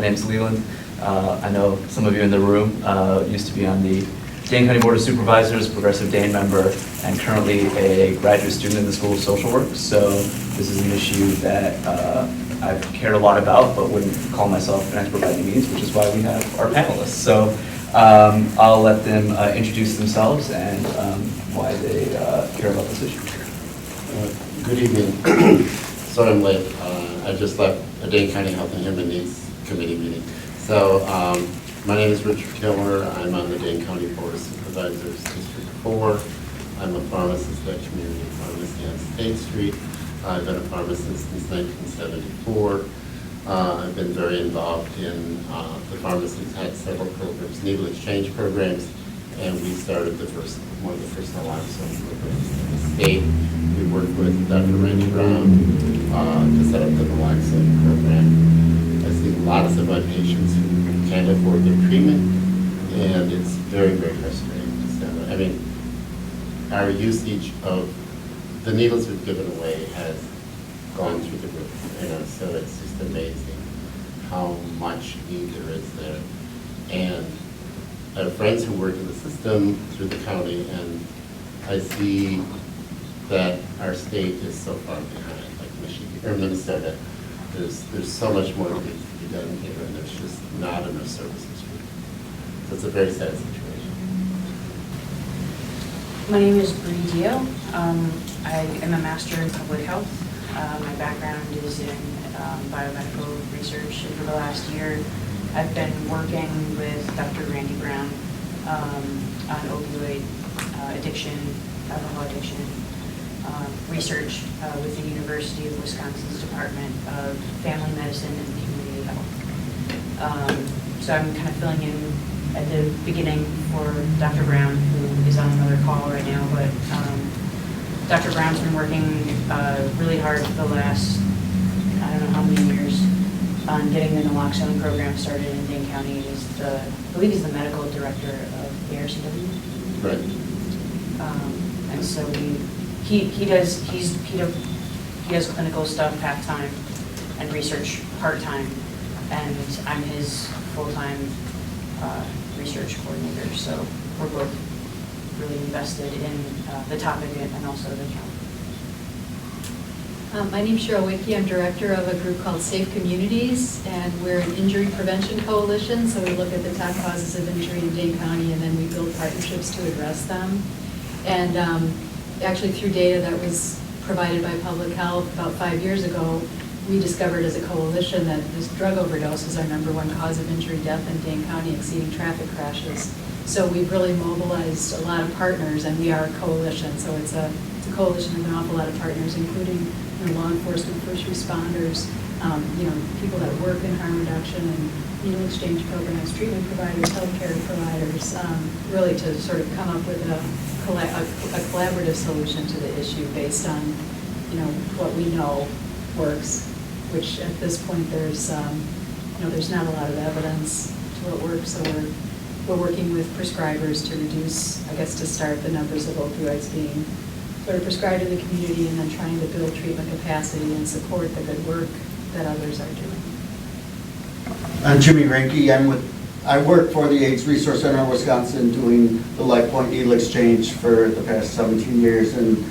name is Leland. I know some of you in the room used to be on the Dane County Board of Supervisors, progressive Dane member, and currently a graduate student in the School of Social Work. So this is an issue that I've cared a lot about, but wouldn't call myself an expert by any means, which is why we have our panelists. So I'll let them introduce themselves and why they care about this issue. Good evening. Sorry I'm late. I just left a Dane County Health and Human Needs Committee meeting. So my name is Richard Kilmer. I'm on the Dane County Board of Supervisors, District 4. I'm a pharmacist at Community Pharmacy on State Street. I've been a pharmacist since 1974. I've been very involved in, the pharmacy's had several programs, needle exchange programs, and we started one of the first naloxone programs in the state. We worked with Dr. Reinke to set up the naloxone program. I see lots of my patients who can't afford their treatment, and it's very, very frustrating. I mean, our usage of the needles we've given away has gone through the roof, so it's just amazing how much need there is there. And I have friends who work in the system through the county, and I see that our state is so far behind, like Michigan or Minnesota. There's so much more that needs to be done here, and there's just not enough services for it. So it's a very sad situation. My name is Bri Deyo. I am a master in public health. My background is in biomedical research. And for the last year, I've been working with Dr. Randy Brown on opioid addiction, alcohol addiction research with the University of Wisconsin's Department of Family Medicine and Community Health. So I'm kind of filling in at the beginning for Dr. Brown, who is on another call right now, but Dr. Brown's been working really hard for the last, I don't know how many years, on getting the naloxone program started in Dane County. I believe he's the medical director of ARCW. Right. And so he does clinical stuff half-time and research part-time, and I'm his full-time research coordinator. So we're both really invested in the topic and also the account. My name is Cheryl Wittke. I'm director of a group called Safe Communities, and we're an injury prevention coalition. So we look at the top causes of injury in Dane County, and then we build partnerships to address them. And actually through data that was provided by Public Health about 5 years ago, we discovered as a coalition that this drug overdose is our #1 cause of injury death in Dane County, exceeding traffic crashes. So we've really mobilized a lot of partners, and we are a coalition. So it's a coalition with an awful lot of partners, including law enforcement, first responders, people that work in harm reduction and needle exchange programs, treatment providers, healthcare providers, really to sort of come up with a collaborative solution to the issue based on, what we know works, which at this point there's not a lot of evidence to what works. So we're working with prescribers to reduce, to start the numbers of opioids being sort of prescribed in the community, and then trying to build treatment capacity and support the good work that others are doing. I'm Jimi Reinke. I work for the AIDS Resource Center of Wisconsin, doing the LifePoint needle exchange for the past 17 years, and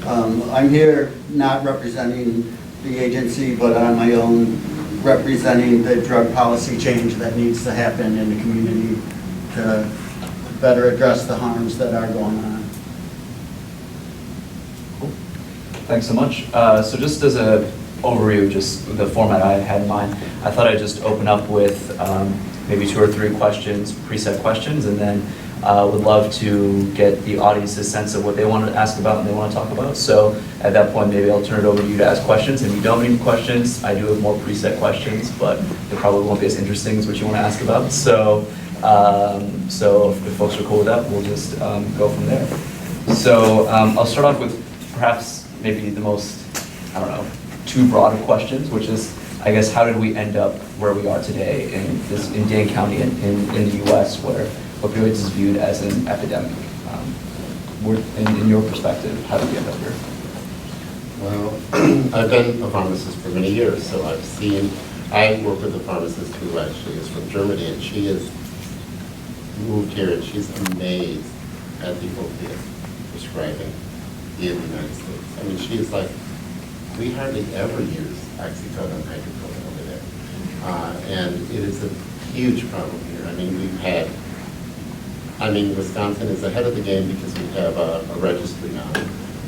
I'm here not representing the agency, but on my own, representing the drug policy change that needs to happen in the community to better address the harms that are going on. Thanks so much. So just as an overview, just the format I had in mind, I thought I'd just open up with maybe 2 or 3 questions, preset questions, and then would love to get the audience's sense of what they want to ask about and they want to talk about. So at that point, maybe I'll turn it over to you to ask questions. If you don't have any questions, I do have more preset questions, but they probably won't be as interesting as what you want to ask about. So if folks are cool with that, we'll just go from there. So I'll start off with perhaps maybe the most, too broad of questions, which is, how did we end up where we are today in Dane County and in the U.S., where opioids is viewed as an epidemic? In your perspective, how did we end up here? Well, I've been a pharmacist for many years, so I've seen I work with a pharmacist who actually is from Germany, and she has moved here, and she's amazed at the opiate prescribing in the United States. I mean, she is like, we hardly ever use oxycodone, hydrocodone over there. And it is a huge problem here. I mean, Wisconsin is ahead of the game because we have a registry now.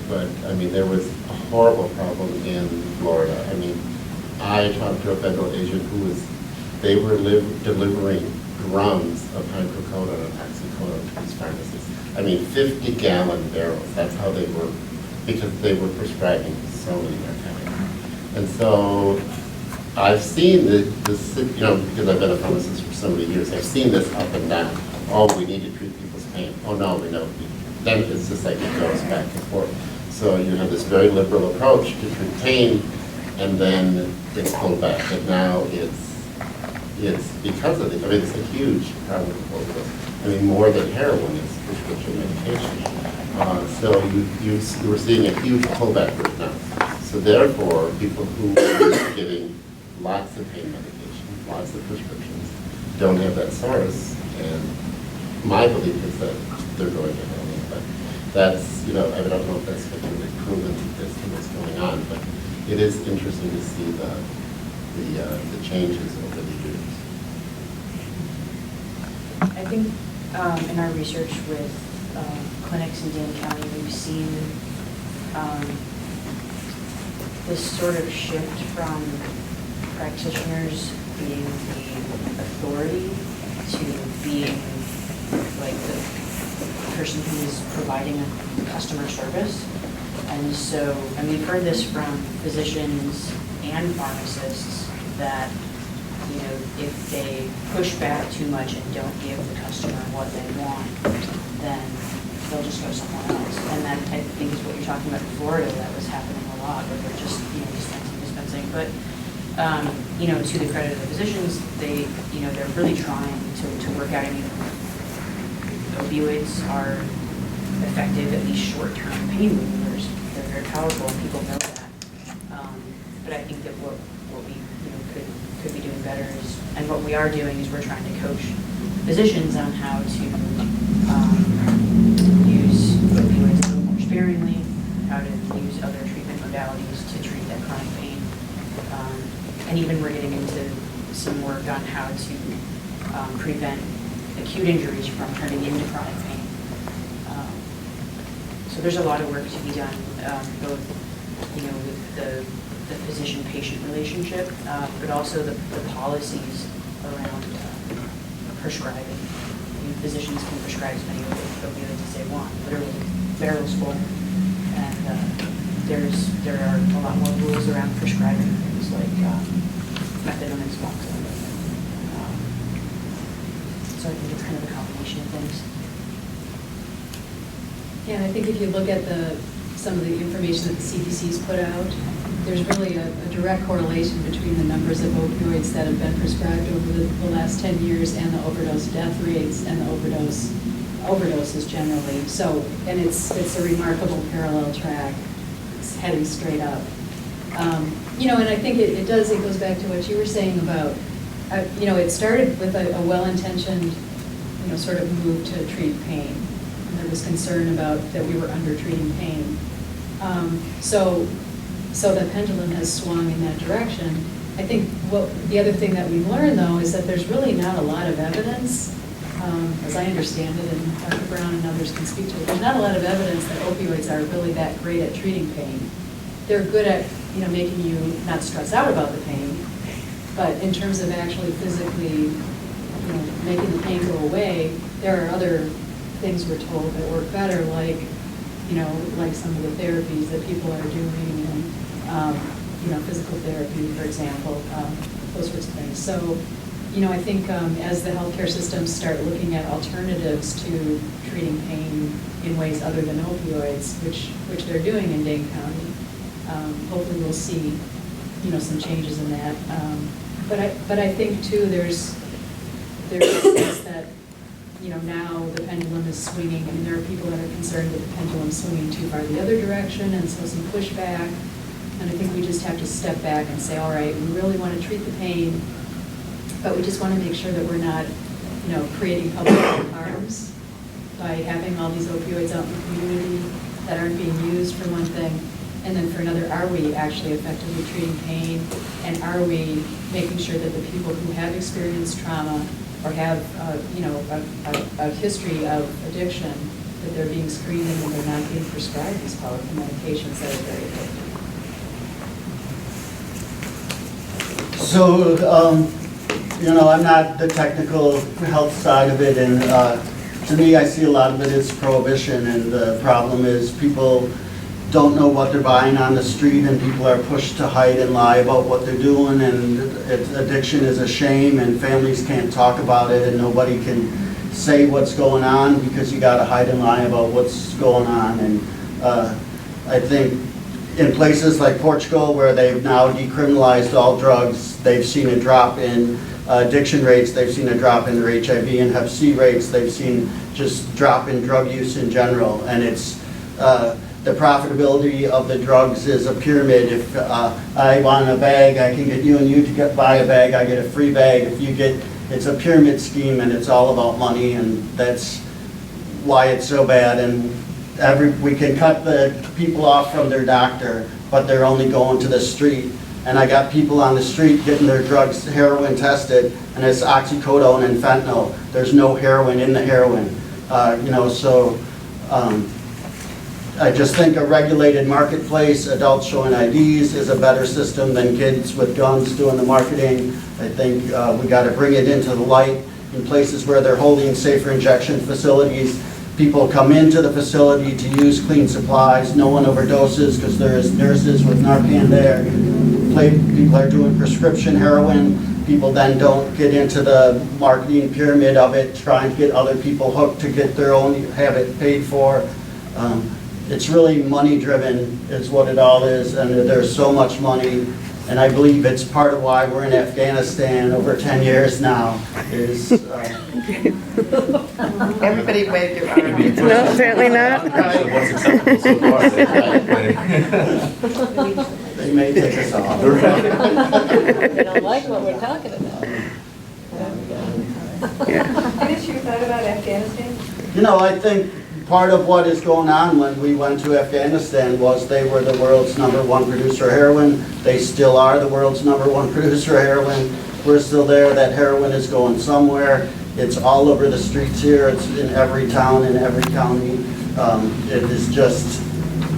But, I mean, there was a horrible problem in Florida. I mean, I talked to a federal agent they were delivering drums of hydrocodone and oxycodone to these pharmacies. I mean, 50-gallon barrels, that's how they were, because they were prescribing so many narcotics. And so I've seen this, you know, because I've been a pharmacist for so many years, I've seen this up and down. Oh, we need to treat people's pain. Oh, no, we don't. Then it's just like it goes back and forth. So you have this very liberal approach to treat pain, and then it's pulled back. And now it's because of it. I mean, it's a huge problem with overdose. I mean, more than heroin is prescription medication. So you were seeing a huge pullback right now. So therefore, people who are getting lots of pain medication, lots of prescriptions, don't have that source. And my belief is that they're going to heroin. But that's, you know, I don't know if that's really proven as to what's going on, but it is interesting to see the changes over the years. I think in our research with clinics in Dane County, we've seen this sort of shift from practitioners being the authority to being like the person who is providing a customer service. And so, and we've heard this from physicians and pharmacists that, you know, if they push back too much and don't give the customer what they want, then they'll just go somewhere else. And that, I think, is what you're talking about in Florida. That was happening a lot, where they're just, you know, dispensing. But, you know, to the credit of the physicians, they, you know, they're really trying to work out. I mean, opioids are effective, at least short-term pain relievers. They're very powerful, and people know that. But I think that what we, you know, could be doing better is, and what we are doing is we're trying to coach physicians on how to use opioids a little more sparingly, how to use other treatment modalities to treat that chronic pain. And even we're getting into some work on how to prevent acute injuries from turning into chronic pain. So there's a lot of work to be done, both, you know, with the physician-patient relationship, but also the policies around prescribing. I mean, physicians can prescribe as many opioids as they want, literally barrels full. And there are a lot more rules around prescribing things like methadone and suboxone. So I think it's kind of a combination of things. Yeah, and I think if you look at some of the information that the CDC's put out, there's really a direct correlation between the numbers of opioids that have been prescribed over the last 10 years and the overdose death rates and the overdoses generally. So, and it's a remarkable parallel track. It's heading straight up. You know, and I think it goes back to what you were saying about, you know, it started with a well-intentioned, you know, sort of move to treat pain. And there was concern about that we were under-treating pain. So the pendulum has swung in that direction. I think the other thing that we've learned, though, is that there's really not a lot of evidence, as I understand it, and Dr. Brown and others can speak to it, there's not a lot of evidence that opioids are really that great at treating pain. They're good at, you know, making you not stress out about the pain, but in terms of actually physically, you know, making the pain go away, there are other things we're told that work better, like, you know, like some of the therapies that people are doing, and you know, physical therapy, for example, those sorts of things. So, you know, I think as the healthcare systems start looking at alternatives to treating pain in ways other than opioids, which they're doing in Dane County, hopefully we'll see, you know, some changes in that. But I think too, there's a sense that, you know, now the pendulum is swinging. I mean, there are people that are concerned with the pendulum swinging too far the other direction, and so some pushback. And I think we just have to step back and say, all right, we really want to treat the pain, but we just want to make sure that we're not, creating public health harms by having all these opioids out in the community that aren't being used, for one thing. And then for another, are we actually effectively treating pain? And are we making sure that the people who have experienced trauma or have, a history of addiction, that they're being screened and they're not being prescribed these powerful medications that are very addictive? So, I'm not the technical health side of it, and to me, I see a lot of it as prohibition, and the problem is people don't know what they're buying on the street, and people are pushed to hide and lie about what they're doing, and addiction is a shame, and families can't talk about it, and nobody can say what's going on because you gotta hide and lie about what's going on. And I think in places like Portugal, where they've now decriminalized all drugs, they've seen a drop in addiction rates, they've seen a drop in their HIV and Hep C rates, they've seen just drop in drug use in general. And it's the profitability of the drugs is a pyramid. If I want a bag, I can get you and you to buy a bag, I get a free bag. If you get, it's a pyramid scheme, and it's all about money, and that's why it's so bad. And we can cut the people off from their doctor, but they're only going to the street. And I got people on the street getting their drugs, heroin tested, and it's oxycodone and fentanyl. There's no heroin in the heroin. I just think a regulated marketplace, adults showing IDs, is a better system than kids with guns doing the marketing. I think we got to bring it into the light in places where they're holding safer injection facilities. People come into the facility to use clean supplies. No one overdoses because there's nurses with Narcan there. People are doing prescription heroin. People then don't get into the marketing pyramid of it, trying to get other people hooked to get their own, have it paid for. It's really money driven is what it all is, and there's so much money. And I believe it's part of why we're in Afghanistan over 10 years now, is... Everybody waved their arm. No, apparently not. What's acceptable so far? They may take us off. They don't like what we're talking about. What is your thought about Afghanistan? I think part of what is going on when we went to Afghanistan was they were the world's #1 producer of heroin. They still are the world's #1 producer of heroin. We're still there. That heroin is going somewhere. It's all over the streets here. It's in every town, in every county. It is just,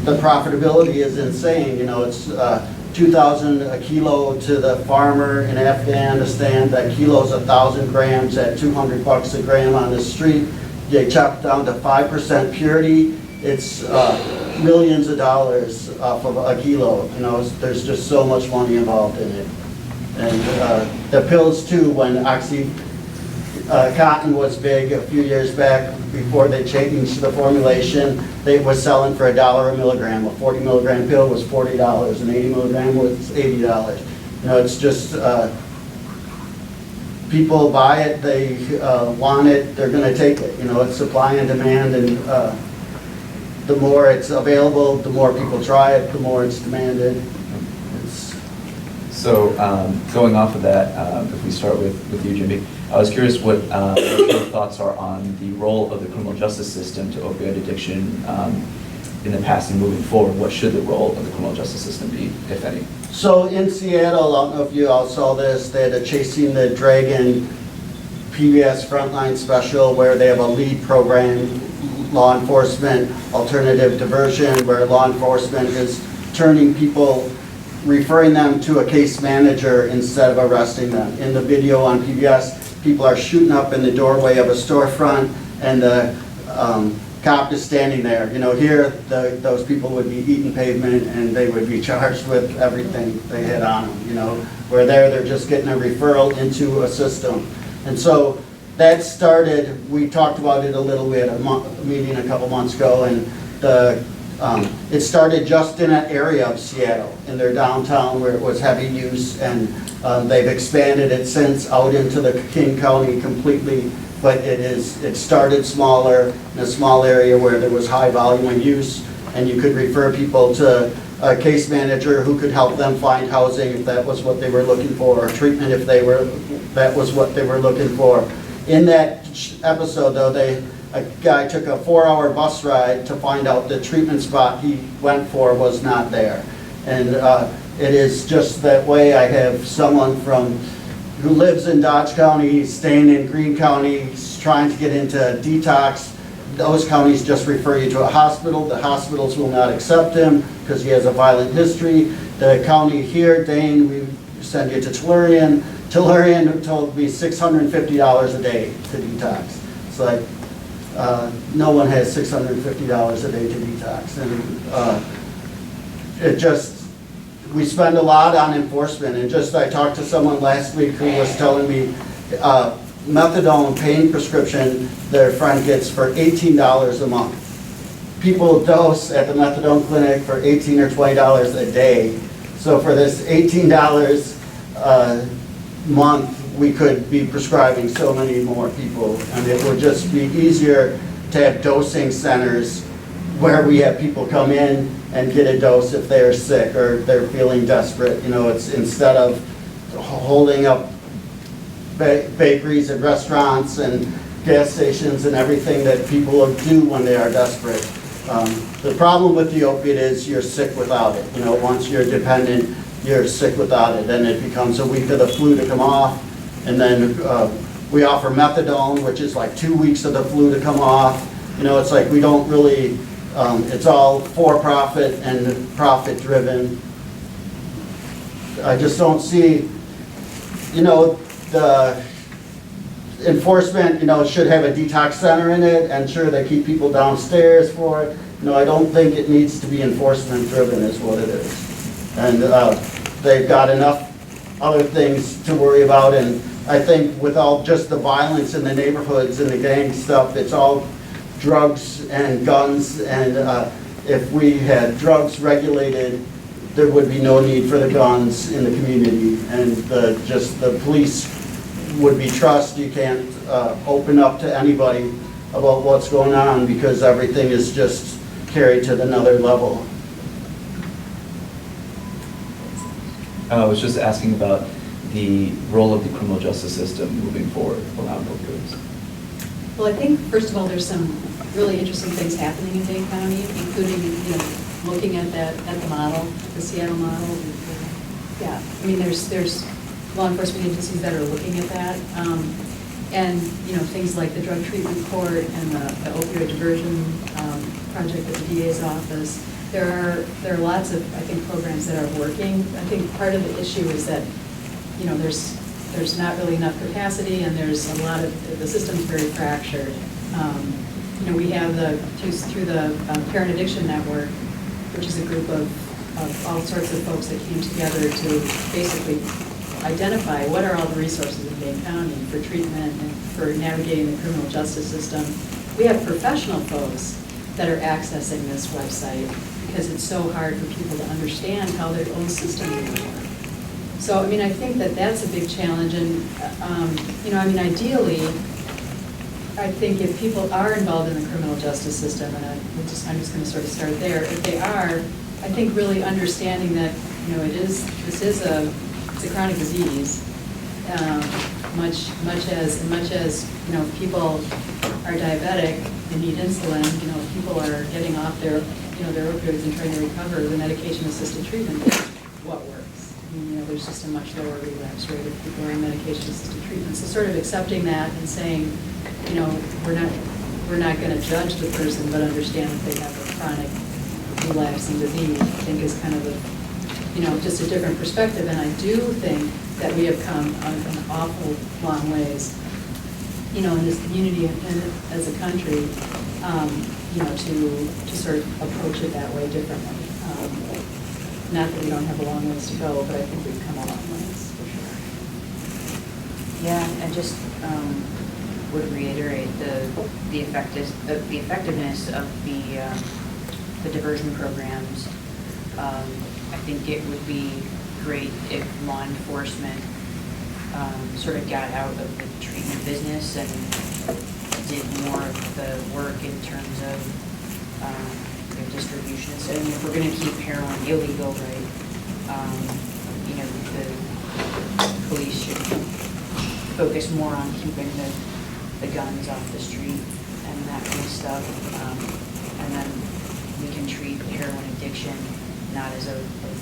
the profitability is insane. It's $2,000 a kilo to the farmer in Afghanistan. That kilo's 1,000 grams at $200 a gram on the street. They chop down to 5% purity. It's millions of dollars off of a kilo. There's just so much money involved in it. And the pills too, when Oxycontin was big a few years back, before they changed the formulation, they was selling for $1 a milligram. A 40 milligram pill was $40, an 80 milligram was $80. It's just, people buy it, they want it, they're going to take it. It's supply and demand, and the more it's available, the more people try it, the more it's demanded. So going off of that, if we start with you, Jimmy, I was curious what your thoughts are on the role of the criminal justice system to opioid addiction in the past and moving forward. What should the role of the criminal justice system be, if any? So in Seattle, I don't know if you all saw this, they had a Chasing the Dragon PBS Frontline special where they have a lead program, law enforcement alternative diversion, where law enforcement is turning people, referring them to a case manager instead of arresting them. In the video on PBS, people are shooting up in the doorway of a storefront, and the cop is standing there. Here, those people would be eating pavement, and they would be charged with everything they had on them. Where they're just getting a referral into a system. And so that started, we talked about it a little bit, a meeting a couple months ago, and it started just in an area of Seattle, in their downtown where it was heavy use, and they've expanded it since out into the King County completely, but it started smaller, in a small area where there was high volume of use, and you could refer people to a case manager who could help them find housing if that was what they were looking for, or treatment if that was what they were looking for. In that episode, though, a guy took a 4-hour bus ride to find out the treatment spot he went for was not there. And it is just that way. I have someone who lives in Dodge County, staying in Greene County, trying to get into detox. Those counties just refer you to a hospital. The hospitals will not accept him because he has a violent history. The county here, Dane, we send you to Tellurian. Tellurian told me $650 a day to detox. It's like, no one has $650 a day to detox. And we spend a lot on enforcement. And I talked to someone last week who was telling me methadone pain prescription their friend gets for $18 a month. People dose at the methadone clinic for $18 or $20 a day. So for this $18 a month, we could be prescribing so many more people. And it would just be easier to have dosing centers where we have people come in and get a dose if they're sick or they're feeling desperate. You know, it's instead of holding up bakeries and restaurants and gas stations and everything that people do when they are desperate. The problem with the opiate is you're sick without it. You know, once you're dependent, you're sick without it. Then it becomes a week of the flu to come off. And then we offer methadone, which is like 2 weeks of the flu to come off. You know, it's like we don't really, it's all for profit and profit driven. I just don't see, you know, the enforcement, you know, should have a detox center in it, and sure, they keep people downstairs for it. You know, I don't think it needs to be enforcement driven is what it is. And they've got enough other things to worry about, and I think with all just the violence in the neighborhoods and the gang stuff, it's all drugs and guns, and if we had drugs regulated, there would be no need for the guns in the community, and the police would be trust. You can't open up to anybody about what's going on because everything is just carried to another level. I was just asking about the role of the criminal justice system moving forward around opioids. Well, I think, first of all, there's some really interesting things happening in Dane County, including, you know, looking at the model, the Seattle model. Yeah, I mean, there's law enforcement agencies that are looking at that. And, you know, things like the drug treatment court and the opioid diversion project at the DA's office. There are lots of, I think, programs that are working. I think part of the issue is that, you know, there's not really enough capacity, and there's a lot of, the system's very fractured. You know, we have through the Parent Addiction Network, which is a group of all sorts of folks that came together to basically identify what are all the resources in Dane County for treatment and for navigating the criminal justice system. We have professional folks that are accessing this website because it's so hard for people to understand how their own system will work. So, I mean, I think that that's a big challenge, and, you know, I mean, ideally, I think if people are involved in the criminal justice system, and I'm just going to sort of start there, if they are, I think really understanding that, you know, this is a chronic disease, much as, you know, people are diabetic and need insulin, you know, people are getting off their opioids and trying to recover, the medication-assisted treatment is what works. I mean, you know, there's just a much lower relapse rate if people are on medication-assisted treatment. So sort of accepting that and saying, you know, we're not going to judge the person, but understand that they have a chronic relapsing disease, I think is kind of a, you know, just a different perspective. And I do think that we have come an awful long ways, you know, in this community and as a country, you know, to sort of approach it that way differently. Not that we don't have a long ways to go, but I think we've come a long ways, for sure. Yeah, I just would reiterate the effectiveness of the diversion programs. I think it would be great if law enforcement sort of got out of the treatment business and did more of the work in terms of distribution. So I mean, if we're gonna keep heroin illegal, right, you know, the police should focus more on keeping the guns off the street and that kind of stuff. And then we can treat heroin addiction not as a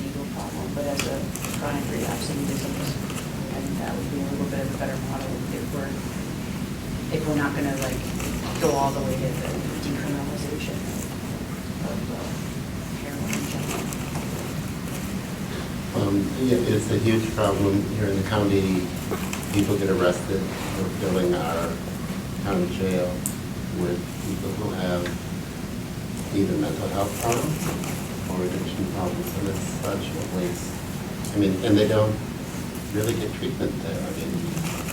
legal problem, but as a chronic relapsing disease. And that would be a little bit of a better model if we're not gonna like go all the way to the decriminalization of heroin in general. Yeah, it's a huge problem here in the county. People get arrested for filling our county jail with people who have either mental health problems or addiction problems, and it's such a waste. I mean, and they don't really get treatment there. I mean,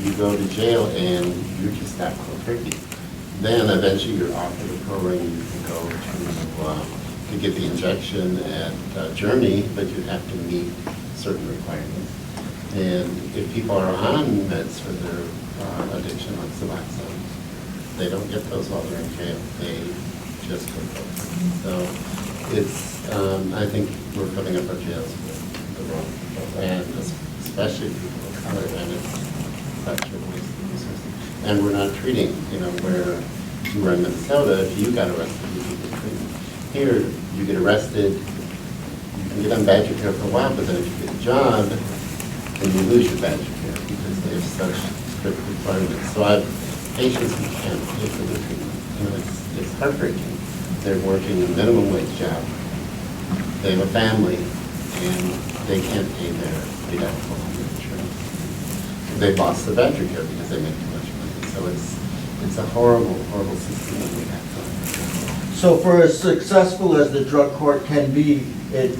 you go to jail and you're just that cold turkey. Then eventually you're offered a program, you can go to get the injection at Journey, but you have to meet certain requirements. And if people are on meds for their addiction, like Suboxone, they don't get those while they're in jail. They just go for. So it's, I think we're filling up our jails with the wrong people, and especially people of color, and it's such a waste of resources. And we're not treating, you know, where you were in Minnesota, if you got arrested, you could get treatment. Here, you get arrested, you can get on badger care for a while, but then if you get a job, then you lose your badger care because they have such strict requirements. So I have patients who can't pay for their treatment. You know, it's heartbreaking. They're working a minimum wage job. They have a family, and they can't pay their deductible on their insurance. They've lost their badger care because they make too much money. So it's a horrible, horrible system that we have. So for as successful as the drug court can be, it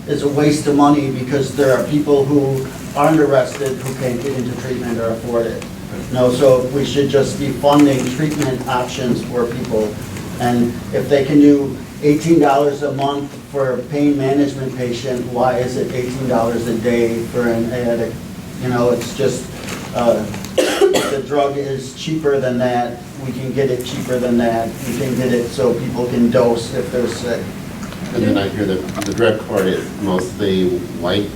is a waste of money because there are people who aren't arrested who can't get into treatment or afford it. No, so we should just be funding treatment options for people. And if they can do $18 a month for a pain management patient, why is it $18 a day for an addict? You know, it's just, the drug is cheaper than that. We can get it cheaper than that. We can get it so people can dose if they're sick. And then I hear that the drug court is mostly white,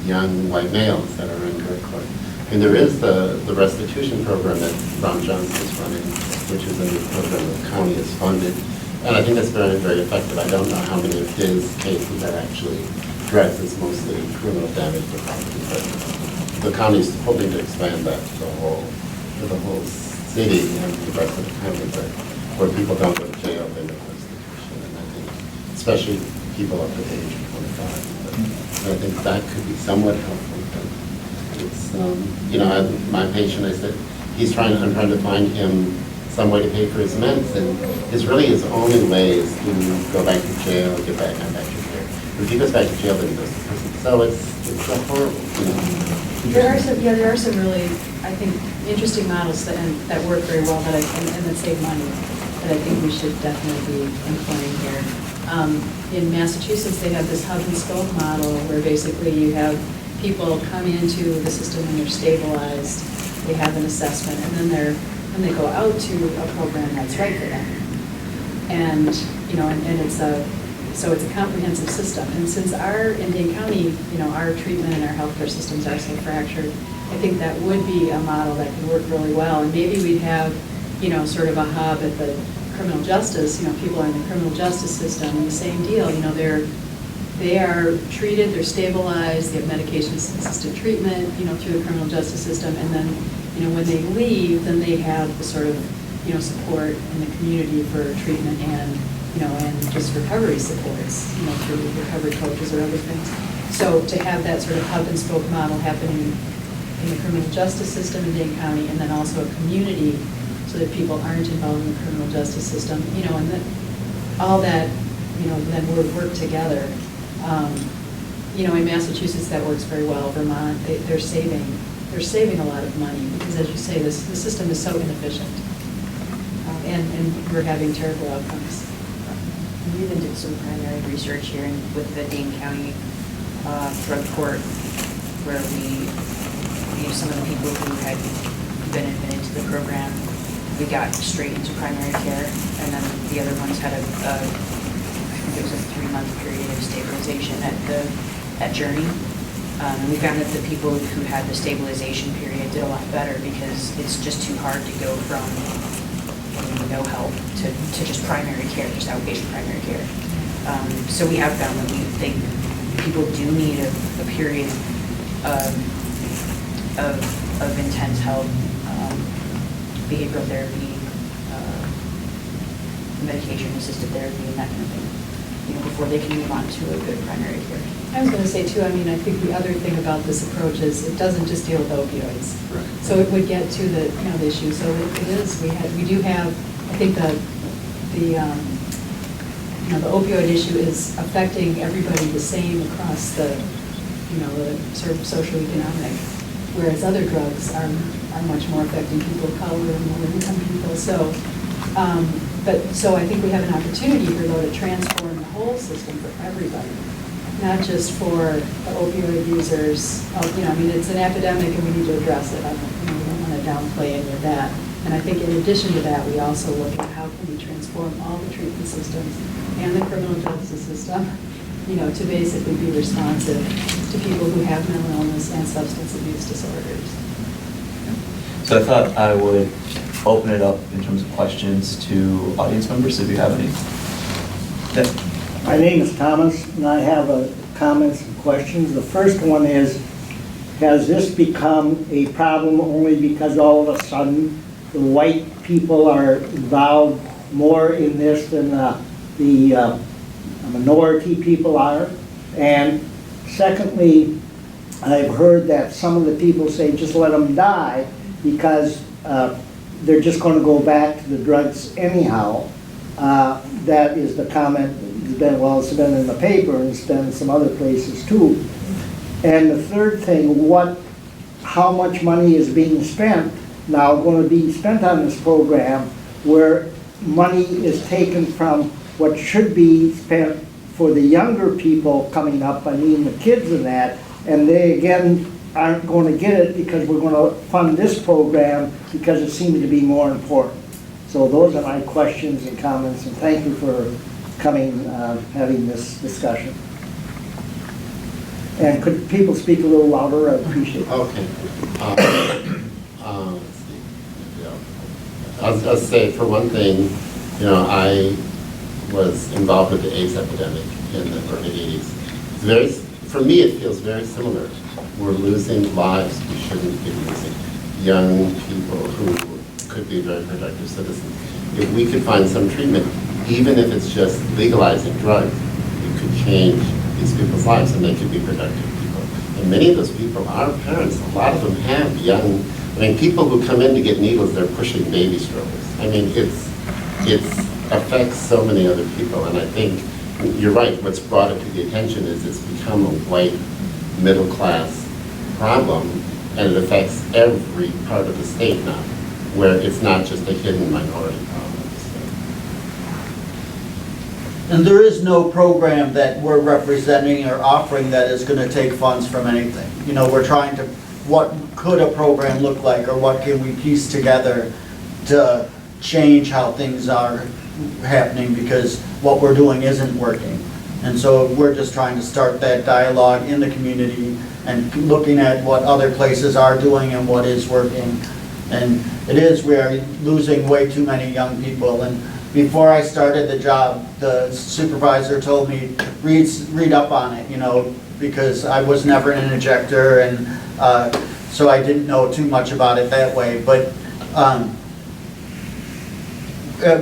young white males that are in drug court. And there is the restitution program that Ron Johnson is running, which is a new program the county has funded. And I think that's very, very effective. I don't know how many of his cases are actually drugs. It's mostly criminal damage to property. But the county's hoping to expand that to the whole city and the rest of the county, but where people don't go to jail, they make restitution. And I think, especially people up to the age of 25. But I think that could be somewhat helpful. But it's, you know, my patient, I said, I'm trying to find him some way to pay for his meds, and his only way is to go back to jail, get back on badger care. If he goes back to jail, then he goes to prison. So it's a horrible, you know. There are some really, I think, interesting models that work very well and that save money that I think we should definitely be employing here. In Massachusetts, they have this hub and spoke model where basically you have people come into the system and they're stabilized, they have an assessment, and then they go out to a program that's right for them. And, you know, and it's a comprehensive system. And since in Dane County, you know, our treatment and our healthcare systems are so fractured, I think that would be a model that could work really well. And maybe we'd have, you know, sort of a hub at the criminal justice, you know, people are in the criminal justice system, and the same deal, you know, they are treated, they're stabilized, they have medication-assisted treatment, you know, through the criminal justice system, and then, you know, when they leave, then they have the sort of, you know, support in the community for treatment and, you know, and just recovery supports, you know, through recovery coaches or other things. So to have that sort of hub and spoke model happening in the criminal justice system in Dane County, and then also a community so that people aren't involved in the criminal justice system, you know, and that all that, you know, then work together. You know, in Massachusetts that works very well. Vermont, they're saving a lot of money because, as you say, the system is so inefficient, and we're having terrible outcomes. We even did some primary research here with the Dane County drug court, where we used some of the people who had been admitted to the program. We got straight into primary care, and then the other ones had a it was a 3-month period of stabilization at Journey. And we found that the people who had the stabilization period did a lot better because it's just too hard to go from no help to just primary care, just outpatient primary care. So we have found that we think people do need a period of intense help, behavioral therapy, medication-assisted therapy, and that kind of thing, before they can move on to a good primary care. I was going to say too, I mean, I think the other thing about this approach is it doesn't just deal with opioids. Right. So it would get to the, the issue. So it is, we do have, I think the opioid issue is affecting everybody the same across the, the sort of socioeconomic, whereas other drugs are much more affecting people of color and lower income people. So, so I think we have an opportunity here though to transform the whole system for everybody, not just for the opioid users. It's an epidemic and we need to address it. We don't want to downplay any of that. And I think in addition to that, we also look at how can we transform all the treatment systems and the criminal justice system, to basically be responsive to people who have mental illness and substance abuse disorders. So I thought I would open it up in terms of questions to audience members, if you have any. Yeah. My name is Thomas, and I have comments and questions. The first one is, has this become a problem only because all of a sudden the white people are involved more in this than the minority people are? And secondly, I've heard that some of the people say just let them die because they're just going to go back to the drugs anyhow. That is the comment. It's been in the paper and it's been in some other places too. And the third thing, how much money is being spent now going to be spent on this program where money is taken from what should be spent for the younger people coming up, the kids and that, and they again aren't going to get it because we're going to fund this program because it seems to be more important. So those are my questions and comments, and thank you for coming, having this discussion. And could people speak a little louder? I appreciate it. Okay. Let's see. Yeah. I'll say, for one thing, I was involved with the AIDS epidemic in the early 80s. For me, it feels very similar. We're losing lives we shouldn't be losing. Young people who could be very productive citizens. If we could find some treatment, even if it's just legalizing drugs, it could change these people's lives and they could be productive people. And many of those people are parents. A lot of them have people who come in to get needles, they're pushing baby strollers. It affects so many other people, and I think you're right, what's brought it to the attention is it's become a white, middle-class problem, and it affects every part of the state now, where it's not just a hidden minority problem. And there is no program that we're representing or offering that is going to take funds from anything. We're trying to, what could a program look like, or what can we piece together to change how things are happening, because what we're doing isn't working. And so we're just trying to start that dialogue in the community and looking at what other places are doing and what is working. And we are losing way too many young people. And before I started the job, the supervisor told me, read up on it, because I was never in an injector, and so I didn't know too much about it that way. But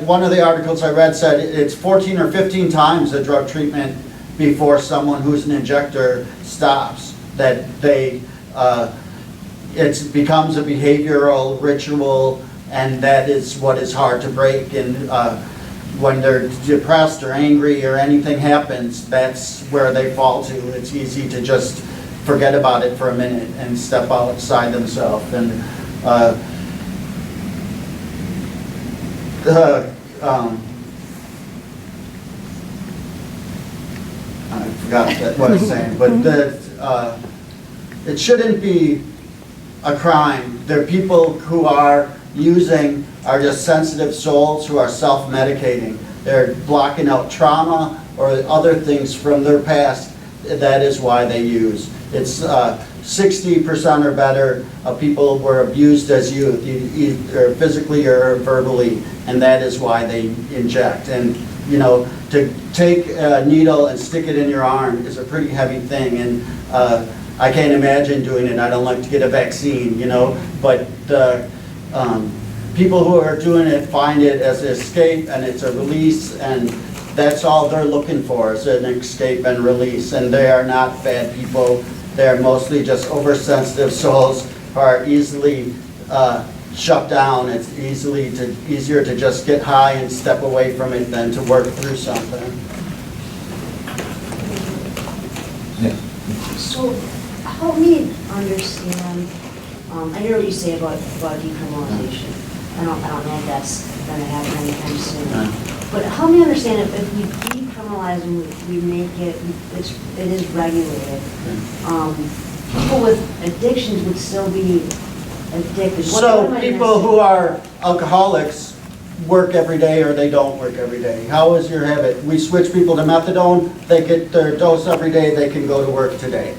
one of the articles I read said it's 14 or 15 times the drug treatment before someone who's an injector stops, that it becomes a behavioral ritual, and that is what is hard to break. And when they're depressed or angry or anything happens, that's where they fall to. It's easy to just forget about it for a minute and step outside themselves. And I forgot what I was saying, but it shouldn't be a crime. There are people who are using, are just sensitive souls who are self-medicating. They're blocking out trauma, or other things from their past, that is why they use. It's 60% or better of people were abused as youth, either physically or verbally, and that is why they inject. And you know, to take a needle and stick it in your arm is a pretty heavy thing, and I can't imagine doing it. I don't like to get a vaccine, you know, but the people who are doing it find it as an escape, and it's a release, and that's all they're looking for, is an escape and release. And they are not bad people. They're mostly just oversensitive souls who are easily shut down. It's easier to just get high and step away from it than to work through something. Yeah. So, help me understand, I hear what you say about decriminalization. I don't know if that's gonna happen anytime soon. But help me understand if we decriminalize and we make it, it is regulated, people with addictions would still be addicted. So people who are alcoholics work every day or they don't work every day. How is your habit? We switch people to methadone, they get their dose every day, they can go to work today.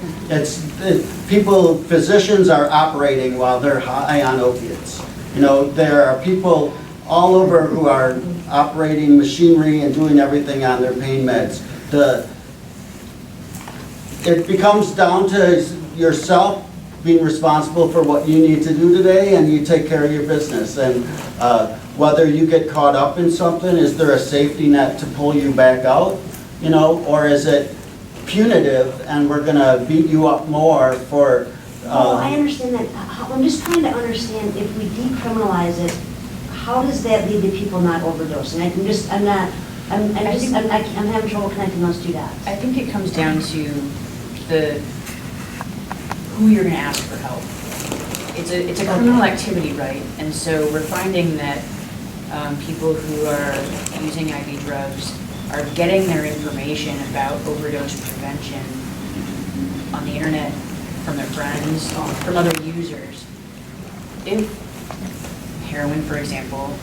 Physicians are operating while they're high on opiates. You know, there are people all over who are operating machinery and doing everything on their pain meds. It becomes down to yourself being responsible for what you need to do today, and you take care of your business. And whether you get caught up in something, is there a safety net to pull you back out? You know, or is it punitive and we're gonna beat you up more for... Oh, I understand that. I'm just trying to understand, if we decriminalize it, how does that lead to people not overdosing? I'm having trouble connecting those two dots. I think it comes down to who you're gonna ask for help. It's a criminal activity, right? And so we're finding that people who are using IV drugs are getting their information about overdose prevention on the internet, from their friends, from other users. If heroin, for example,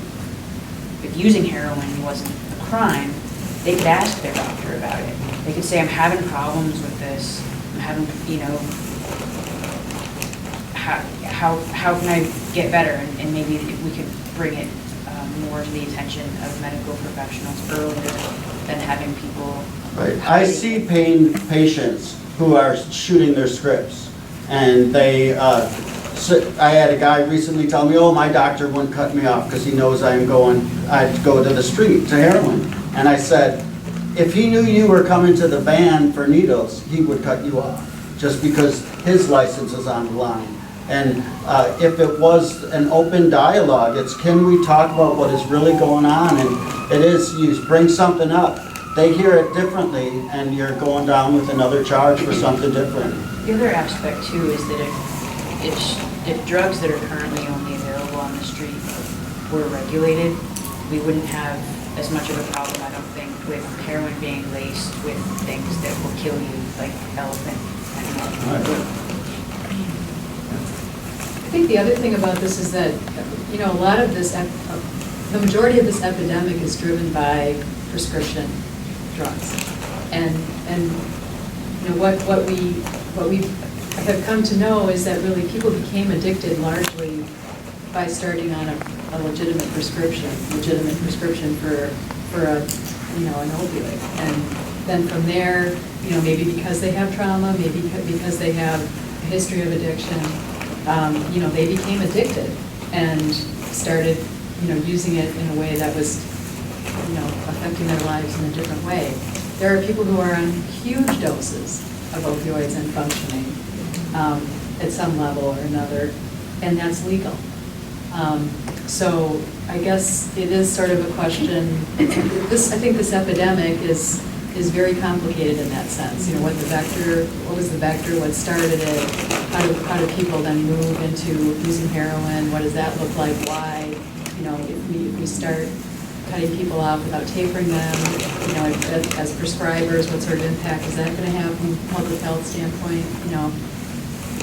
if using heroin wasn't a crime, they could ask their doctor about it. They could say, I'm having problems with this, I'm having, you know, how can I get better? And maybe if we could bring it more to the attention of medical professionals earlier than having people. Right. I see pain patients who are shooting their scripts, and they, I had a guy recently tell me, oh, my doctor wouldn't cut me off because he knows I'd go to the street to heroin. And I said, if he knew you were coming to the van for needles, he would cut you off, just because his license is on the line. And if it was an open dialogue, it's, can we talk about what is really going on? And it is, you bring something up, they hear it differently, and you're going down with another charge for something different. The other aspect too is that if drugs that are currently only available on the street were regulated, we wouldn't have as much of a problem, I don't think, with heroin being laced with things that will kill you, like elephant and I think the other thing about this is that, you know, a lot of this, the majority of this epidemic is driven by prescription drugs. And you know, what we have come to know is that really people became addicted largely by starting on a legitimate prescription for a, you know, an opioid. And then from there, you know, maybe because they have trauma, maybe because they have a history of addiction, you know, they became addicted and started, you know, using it in a way that was, you know, affecting their lives in a different way. There are people who are on huge doses of opioids and functioning at some level or another, and that's legal. So I guess it is sort of a question. I think this epidemic is very complicated in that sense. You know, what was the vector, what started it, how do people then move into using heroin, what does that look like, why, you know, if we start cutting people off without tapering them, you know, as prescribers, what sort of impact is that going to have from a public health standpoint, you know,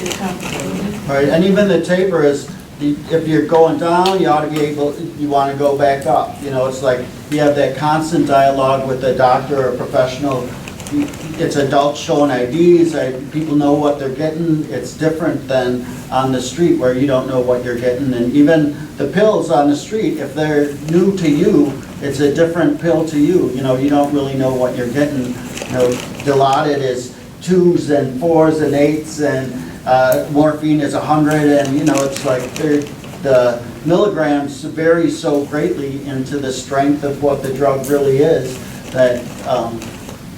it's complicated. Right, and even the taper is if you're going down, you ought to be able, you want to go back up. You know, it's like you have that constant dialogue with the doctor or professional. It's adults showing IDs, people know what they're getting. It's different than on the street where you don't know what you're getting. And even the pills on the street, if they're new to you, it's a different pill to you. You know, you don't really know what you're getting. You know, Dilaudid is 2s and 4s and 8s, and morphine is 100, and you know, it's like the milligrams vary so greatly into the strength of what the drug really is that,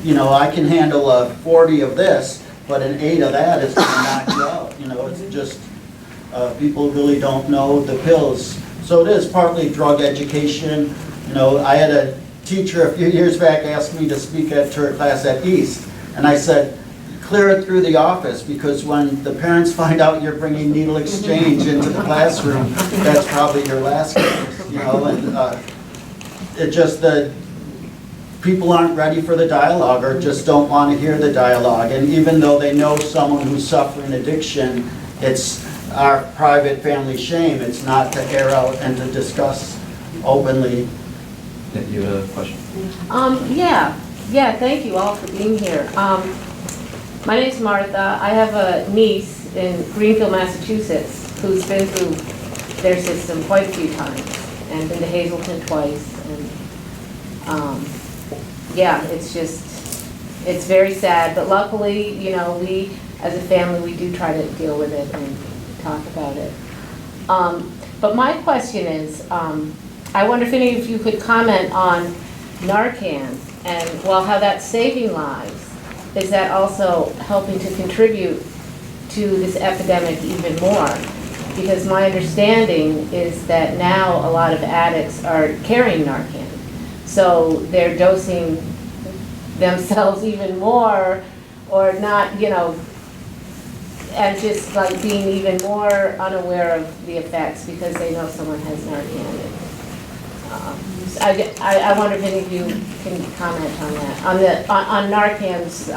you know, I can handle a 40 of this, but an 8 of that is going to knock you out. You know, it's just, people really don't know the pills. So it is partly drug education. You know, I had a teacher a few years back ask me to speak at her class at East, and I said, clear it through the office, because when the parents find out you're bringing needle exchange into the classroom, that's probably your last case, you know, and it just, the people aren't ready for the dialogue or just don't want to hear the dialogue. And even though they know someone who's suffering addiction, it's our private family shame. It's not to air out and to discuss openly. Yeah, you have a question? Yeah, thank you all for being here. My name's Martha. I have a niece in Greenfield, Massachusetts, who's been through their system quite a few times and been to Hazleton twice. And yeah, it's just, it's very sad. But luckily, you know, we as a family, we do try to deal with it and talk about it. But my question is, I wonder if any of you could comment on Narcan and, well, how that's saving lives. Is that also helping to contribute to this epidemic even more? Because my understanding is that now a lot of addicts are carrying Narcan. So they're dosing themselves even more, or not, you know, and just like being even more unaware of the effects because they know someone has Narcan. I wonder if any of you can comment on that, on Narcan's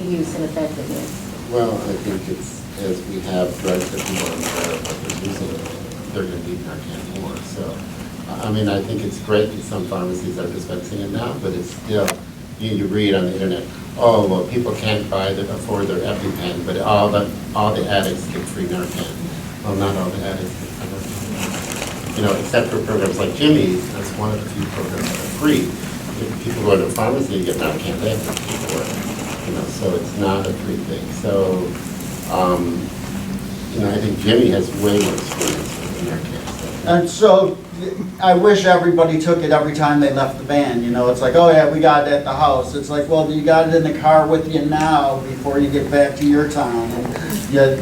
use and effectiveness. Well, I think it's, as we have drugs that people are aware of what they're using, they're going to need Narcan more. So, I mean, I think it's great that some pharmacies are dispensing it now, but it's still, you read on the internet, oh, well, people can't afford their EpiPen, but all the addicts get free Narcan. Well, not all the addicts get free Narcan. You know, except for programs like Jimi's, that's one of the few programs that are free. If people go to a pharmacy and get Narcan, they have to pay for it. You know, so it's not a free thing. So, you know, I think Jimi has way more experience with Narcan. And so I wish everybody took it every time they left the band. You know, it's like, oh yeah, we got it at the house. It's like, well, you got it in the car with you now before you get back to your town. And yet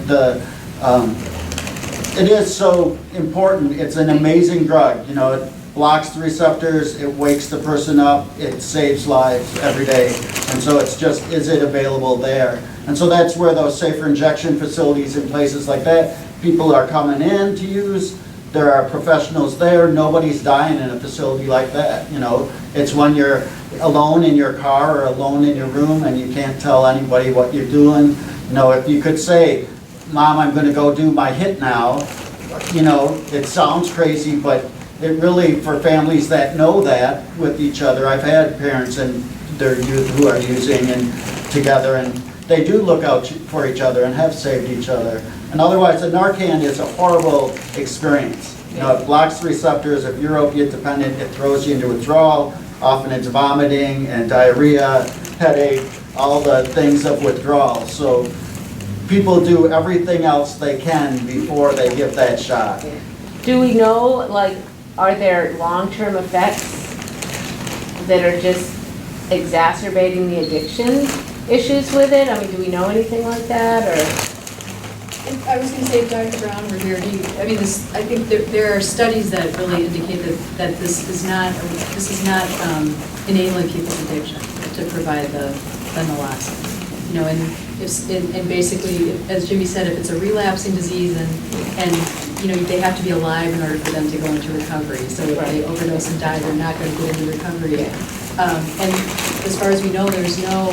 it is so important. It's an amazing drug. You know, it blocks the receptors, it wakes the person up, it saves lives every day. And so it's just, is it available there? And so that's where those safer injection facilities in places like that, people are coming in to use. There are professionals there. Nobody's dying in a facility like that. You know, it's when you're alone in your car or alone in your room and you can't tell anybody what you're doing. You know, if you could say, Mom, I'm going to go do my hit now, you know, it sounds crazy, but it really, for families that know that with each other, I've had parents and their youth who are using and together, and they do look out for each other and have saved each other. And otherwise, the Narcan is a horrible experience. You know, it blocks the receptors. If you're opiate dependent, it throws you into withdrawal. Often it's vomiting and diarrhea, headache, all the things of withdrawal. So people do everything else they can before they give that shot. Do we know, like, are there long-term effects that are just exacerbating the addiction issues with it? I mean, do we know anything like that, or? I was going to say, Dr. Brown, Revere, I mean, I think there are studies that really indicate that this is not enabling people's addiction to provide the naloxone. You know, and basically, as Jimi said, if it's a relapsing disease and you know, they have to be alive in order for them to go into recovery. So if they overdose and die, they're not going to get into recovery. And as far as we know, there's no,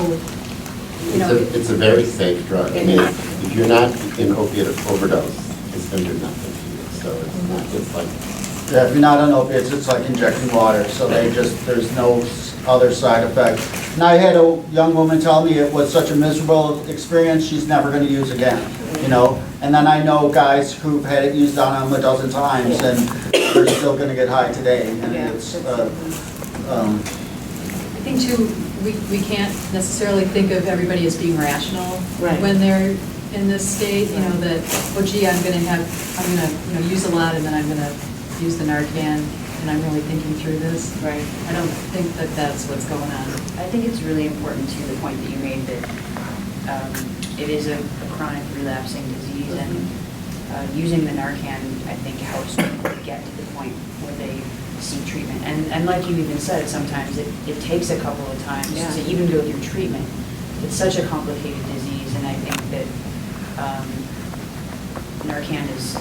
you know. It's a very safe drug. I mean, if you're not in opiate overdose, it's going to do nothing to you. so it's not just like, Yeah, if you're not on opiates, it's like injecting water, so there's no other side effect. And I had a young woman tell me it was such a miserable experience, she's never gonna use again, you know? And then I know guys who've had it used on them a dozen times, and they're still gonna get high today, and it's, I think too, we can't necessarily think of everybody as being rational Right. when they're in this state, you know, that, oh gee, I'm gonna, you know, use a lot and then I'm gonna use the Narcan and I'm really thinking through this. Right. I don't think that that's what's going on. I think it's really important to the point that you made that it is a chronic relapsing disease, and using the Narcan, I think, helps people get to the point where they seek treatment. And like you even said, sometimes it takes a couple of times to even go through treatment. It's such a complicated disease, and I think that Narcan is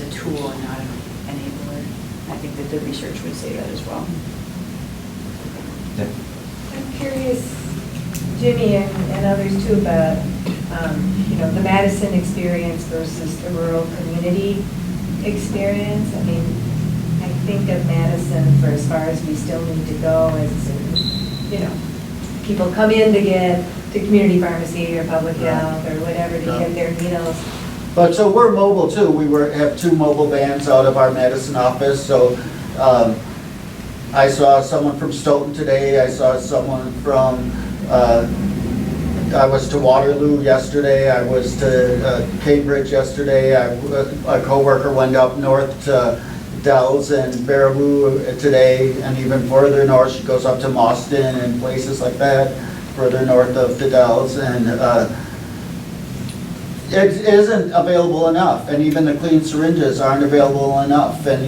a tool and not an enabler. I think that the research would say that as well. Yeah. I'm curious, Jimmy and others too, about, you know, the Madison experience versus the rural community experience. I mean, I think of Madison for as far as we still need to go as, you know, people come in to get to community pharmacy or public health or whatever to get their needles. but so we're mobile too, we have 2 mobile vans out of our Madison office, so I saw someone from Stoughton today, I saw someone from, I was to Waterloo yesterday, I was to Cambridge yesterday, a coworker went up north to Dells and Baraboo today, and even further north, she goes up to Mauston and places like that, further north of the Dells, and it isn't available enough, and even the clean syringes aren't available enough, and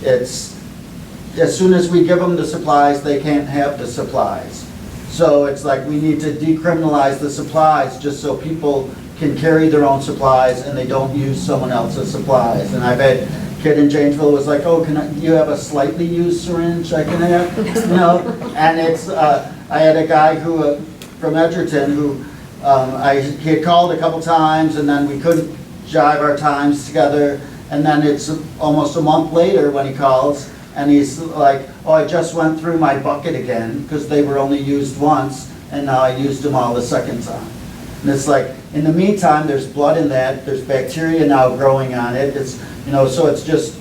it's, as soon as we give them the supplies, they can't have the supplies. So it's like we need to decriminalize the supplies just so people can carry their own supplies and they don't use someone else's supplies. And I've had a kid in Janesville was like, oh, you have a slightly used syringe I can have? You know, and it's, I had a guy who, from Edgerton, who he had called a couple times and then we couldn't jive our times together. And then it's almost a month later when he calls and he's like, oh, I just went through my bucket again because they were only used once and now I used them all the second time. And it's like, in the meantime, there's blood in that, there's bacteria now growing on it. It's, you know, so it's just,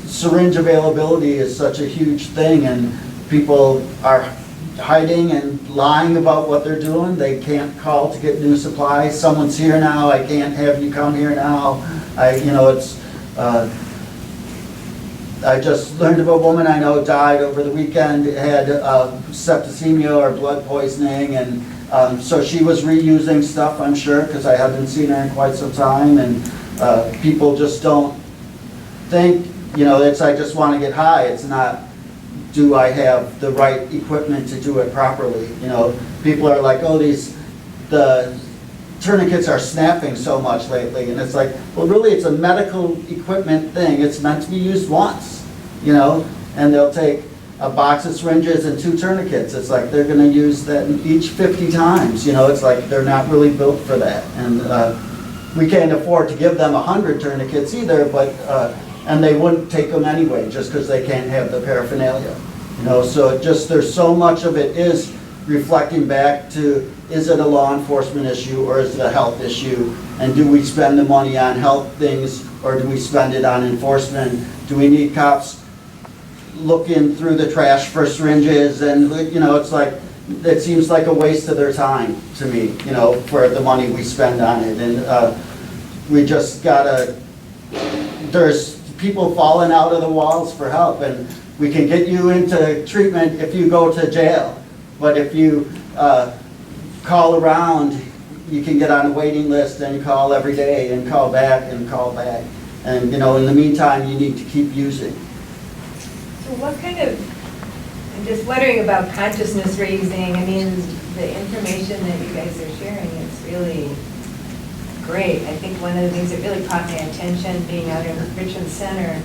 syringe availability is such a huge thing and people are hiding and lying about what they're doing. They can't call to get new supplies. Someone's here now, I can't have you come here now. You know, it's, I just learned of a woman I know died over the weekend, had septicemia or blood poisoning, and so she was reusing stuff, I'm sure, because I haven't seen her in quite some time, and people just don't think, you know, it's I just want to get high. It's not, do I have the right equipment to do it properly? You know, people are like, oh, the tourniquets are snapping so much lately, and it's like, well, really, it's a medical equipment thing. It's meant to be used once, you know, and they'll take a box of syringes and 2 tourniquets. It's like they're going to use that each 50 times, you know. It's like they're not really built for that, and we can't afford to give them 100 tourniquets either, but and they wouldn't take them anyway just because they can't have the paraphernalia, you know. So it just, there's so much of it is reflecting back to, is it a law enforcement issue or is it a health issue? And do we spend the money on health things or do we spend it on enforcement? Do we need cops looking through the trash for syringes? And, you know, it's like, it seems like a waste of their time to me, you know, for the money we spend on it. And we just gotta, there's people falling out of the walls for help, and we can get you into treatment if you go to jail. But if you call around, you can get on a waiting list and call every day and call back and call back. And, you know, in the meantime, you need to keep using. So what kind of, I'm just wondering about consciousness raising. I mean, the information that you guys are sharing is really great. I think one of the things that really caught my attention being out in Richmond Center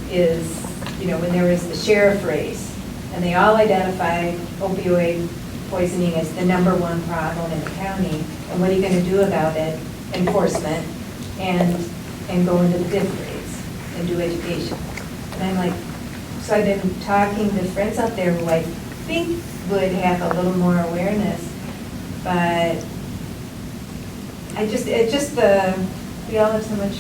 is, you know, when there was the sheriff race, and they all identified opioid poisoning as the #1 problem in the county, and what are you going to do about it? Enforcement. And and go into the fifth grades and do education. And I'm like, so I've been talking to friends out there who I think would have a little more awareness, but we all have so much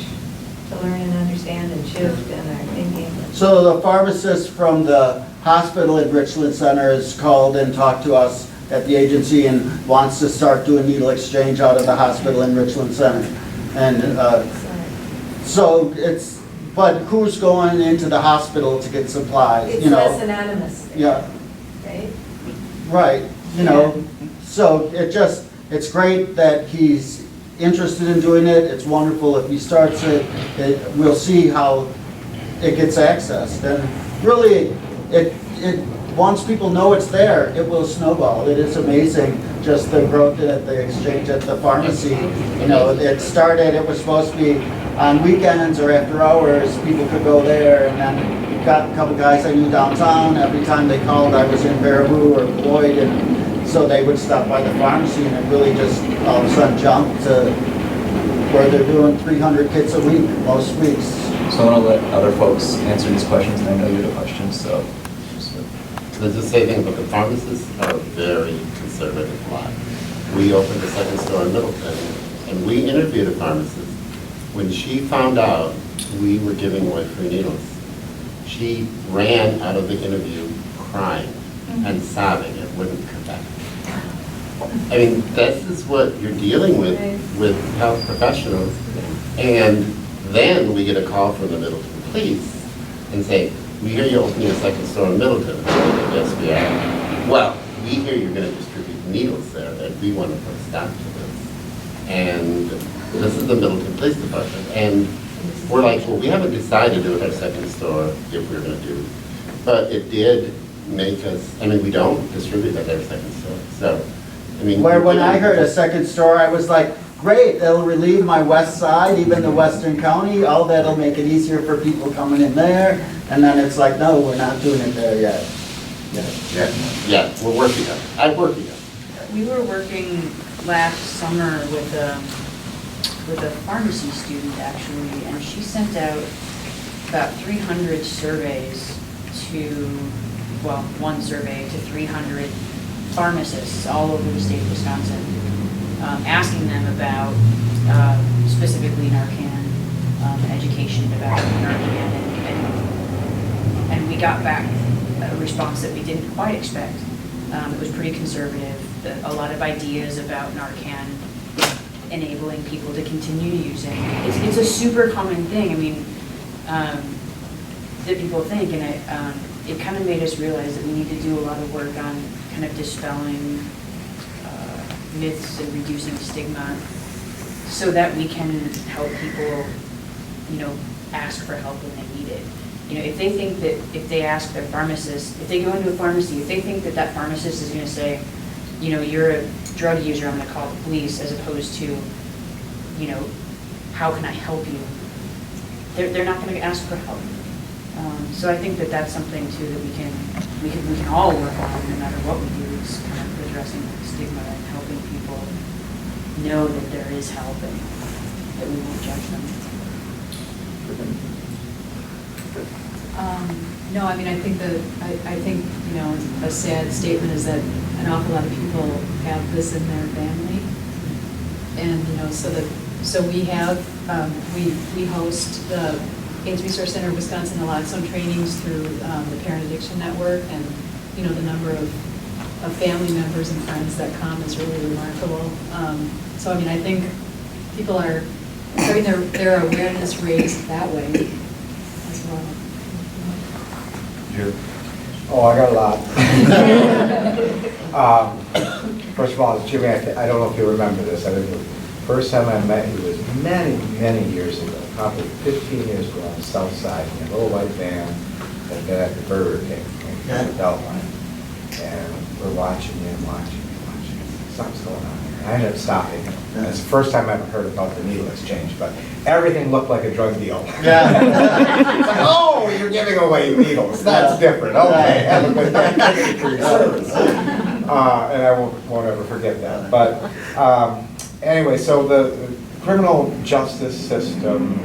to learn and understand and shift in our thinking. So the pharmacist from the hospital at Richland Center has called and talked to us at the agency and wants to start doing needle exchange out of the hospital in Richland Center. And so it's, but who's going into the hospital to get supplies, It's you know? less anonymous, Yeah, right? right, you know, so it's great that he's interested in doing it. It's wonderful if he starts it. We'll see how it gets accessed. And really, once people know it's there, it will snowball. It is amazing, just the growth at the exchange at the pharmacy. You know, it started, it was supposed to be on weekends or after hours, people could go there, and then got a couple guys I knew downtown. Every time they called, I was in Baraboo or Floyd, and so they would stop by the pharmacy, and it really just all of a sudden jumped to where they're doing 300 kits a week, most weeks. So I want to let other folks answer these questions, and I know you have questions, so. Let's just say thing, but the pharmacists are a very conservative lot. We opened a second store in Middleton, and we interviewed a pharmacist. When she found out we were giving away free needles, she ran out of the interview crying and sobbing and wouldn't come back. I mean, this is what you're dealing with health professionals. And then we get a call from the Middleton police and say, we hear you're opening a second store in Middleton. And we're like, yes, we are. Well, we hear you're going to distribute needles there, and we want to put a stop to this. And this is the Middleton Police Department. And we're like, well, we haven't decided to do our second store if we're going to do it. But it did make us, I mean, we don't distribute at our second store. So, I mean. Where when I heard a second store, I was like, great, that'll relieve my west side, even the western county, all that'll make it easier for people coming in there. And then it's like, no, we're not doing it there yet. Yeah, we're working on it. I'm working on it. We were working last summer with a pharmacy student, actually, and she sent out about 300 surveys to, well, one survey to 300 pharmacists all over the state of Wisconsin, asking them about specifically Narcan, education about Narcan, and we got back a response that we didn't quite expect. It was pretty conservative, a lot of ideas about Narcan enabling people to continue using. It's a super common thing, I mean, that people think, and it kind of made us realize that we need to do a lot of work on kind of dispelling myths and reducing stigma so that we can help people, you know, ask for help when they need it. You know, if they think that if they ask their pharmacist, if they go into a pharmacy, if they think that that pharmacist is going to say, you know, you're a drug user, I'm going to call the police, as opposed to, you know, how can I help you? They're not going to ask for help. So I think that that's something too that we can all work on, no matter what we do, is kind of addressing the stigma and helping people know that there is help and that we won't judge them. No, I mean, I think you know, a sad statement is that an awful lot of people have this in their family. And, you know, so we have, we host the AIDS Resource Center of Wisconsin naloxone trainings through the Parent Addiction Network, and, you know, the number of family members and friends that come is really remarkable. So, I mean, I think people are having their awareness raised that way as well. Oh, I got a lot. First of all, Jimi, I don't know if you remember this. I think the first time I met you was many, many years ago, probably 15 years ago on the south side, in a little white van that been at the Burger King, in the Beltline. And we're watching you and watching you and watching you. Something's going on here. I ended up stopping. And it's the first time I ever heard about the needle exchange, but everything looked like a drug deal. Yeah. It's like, oh, you're giving away needles. That's different. Okay, have a good day. Thank you for your service. And I won't ever forget that. But anyway, so the criminal justice system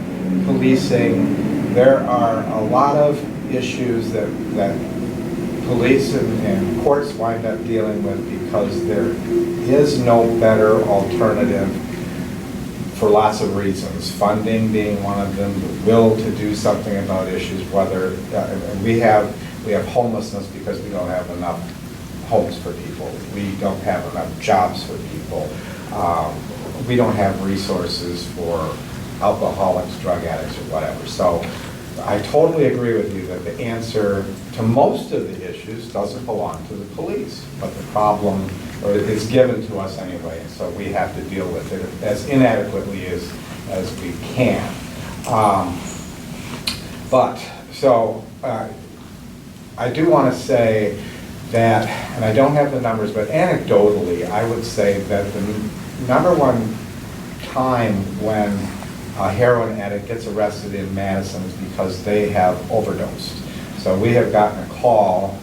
policing. There are a lot of issues that police and courts wind up dealing with because there is no better alternative for lots of reasons. Funding being one of them, the will to do something about issues, whether, we have homelessness because we don't have enough homes for people. We don't have enough jobs for people. We don't have resources for alcoholics, drug addicts, or whatever. So I totally agree with you that the answer to most of the issues doesn't belong to the police, but the problem, or is given to us anyway, and so we have to deal with it as inadequately as we can. I do want to say that, and I don't have the numbers, but anecdotally, I would say that the number one time when a heroin addict gets arrested in Madison is because they have overdosed. So we have gotten a call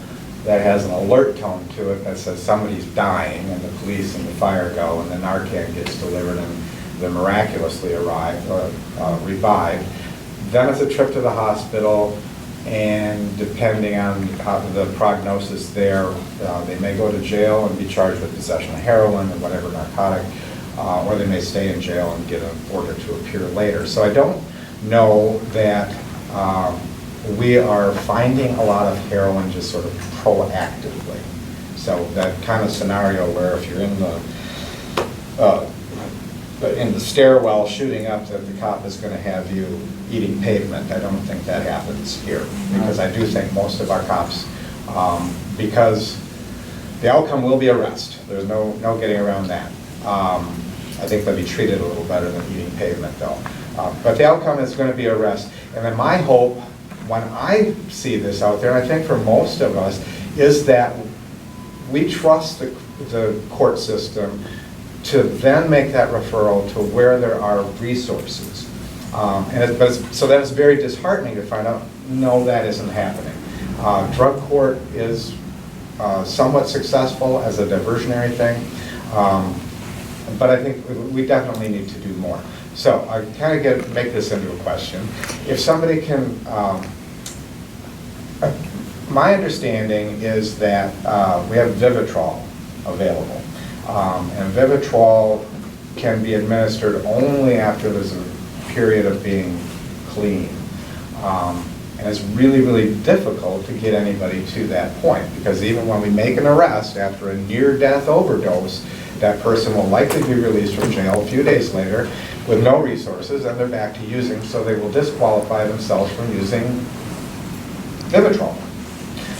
that has an alert tone to it that says somebody's dying, and the police and the fire go, and the Narcan gets delivered, and they're miraculously revived. Then it's a trip to the hospital, and depending on how the prognosis there, they may go to jail and be charged with possession of heroin or whatever narcotic, or they may stay in jail and get an order to appear later. So I don't know that we are finding a lot of heroin just sort of proactively. So that kind of scenario where if you're in the stairwell shooting up, that the cop is going to have you eating pavement, I don't think that happens here. Because I do think most of our cops, because the outcome will be arrest. There's no getting around that. I think they'll be treated a little better than eating pavement though. But the outcome is going to be arrest. And then my hope, when I see this out there, and I think for most of us, is that we trust the court system to then make that referral to where there are resources. So that is very disheartening to find out, no, that isn't happening. Drug court is somewhat successful as a diversionary thing, but I think we definitely need to do more. So I kind of make this into a question. If somebody can, my understanding is that we have Vivitrol available. And Vivitrol can be administered only after there's a period of being clean. And it's really, really difficult to get anybody to that point, because even when we make an arrest after a near-death overdose, that person will likely be released from jail a few days later with no resources, and they're back to using, so they will disqualify themselves from using Vivitrol.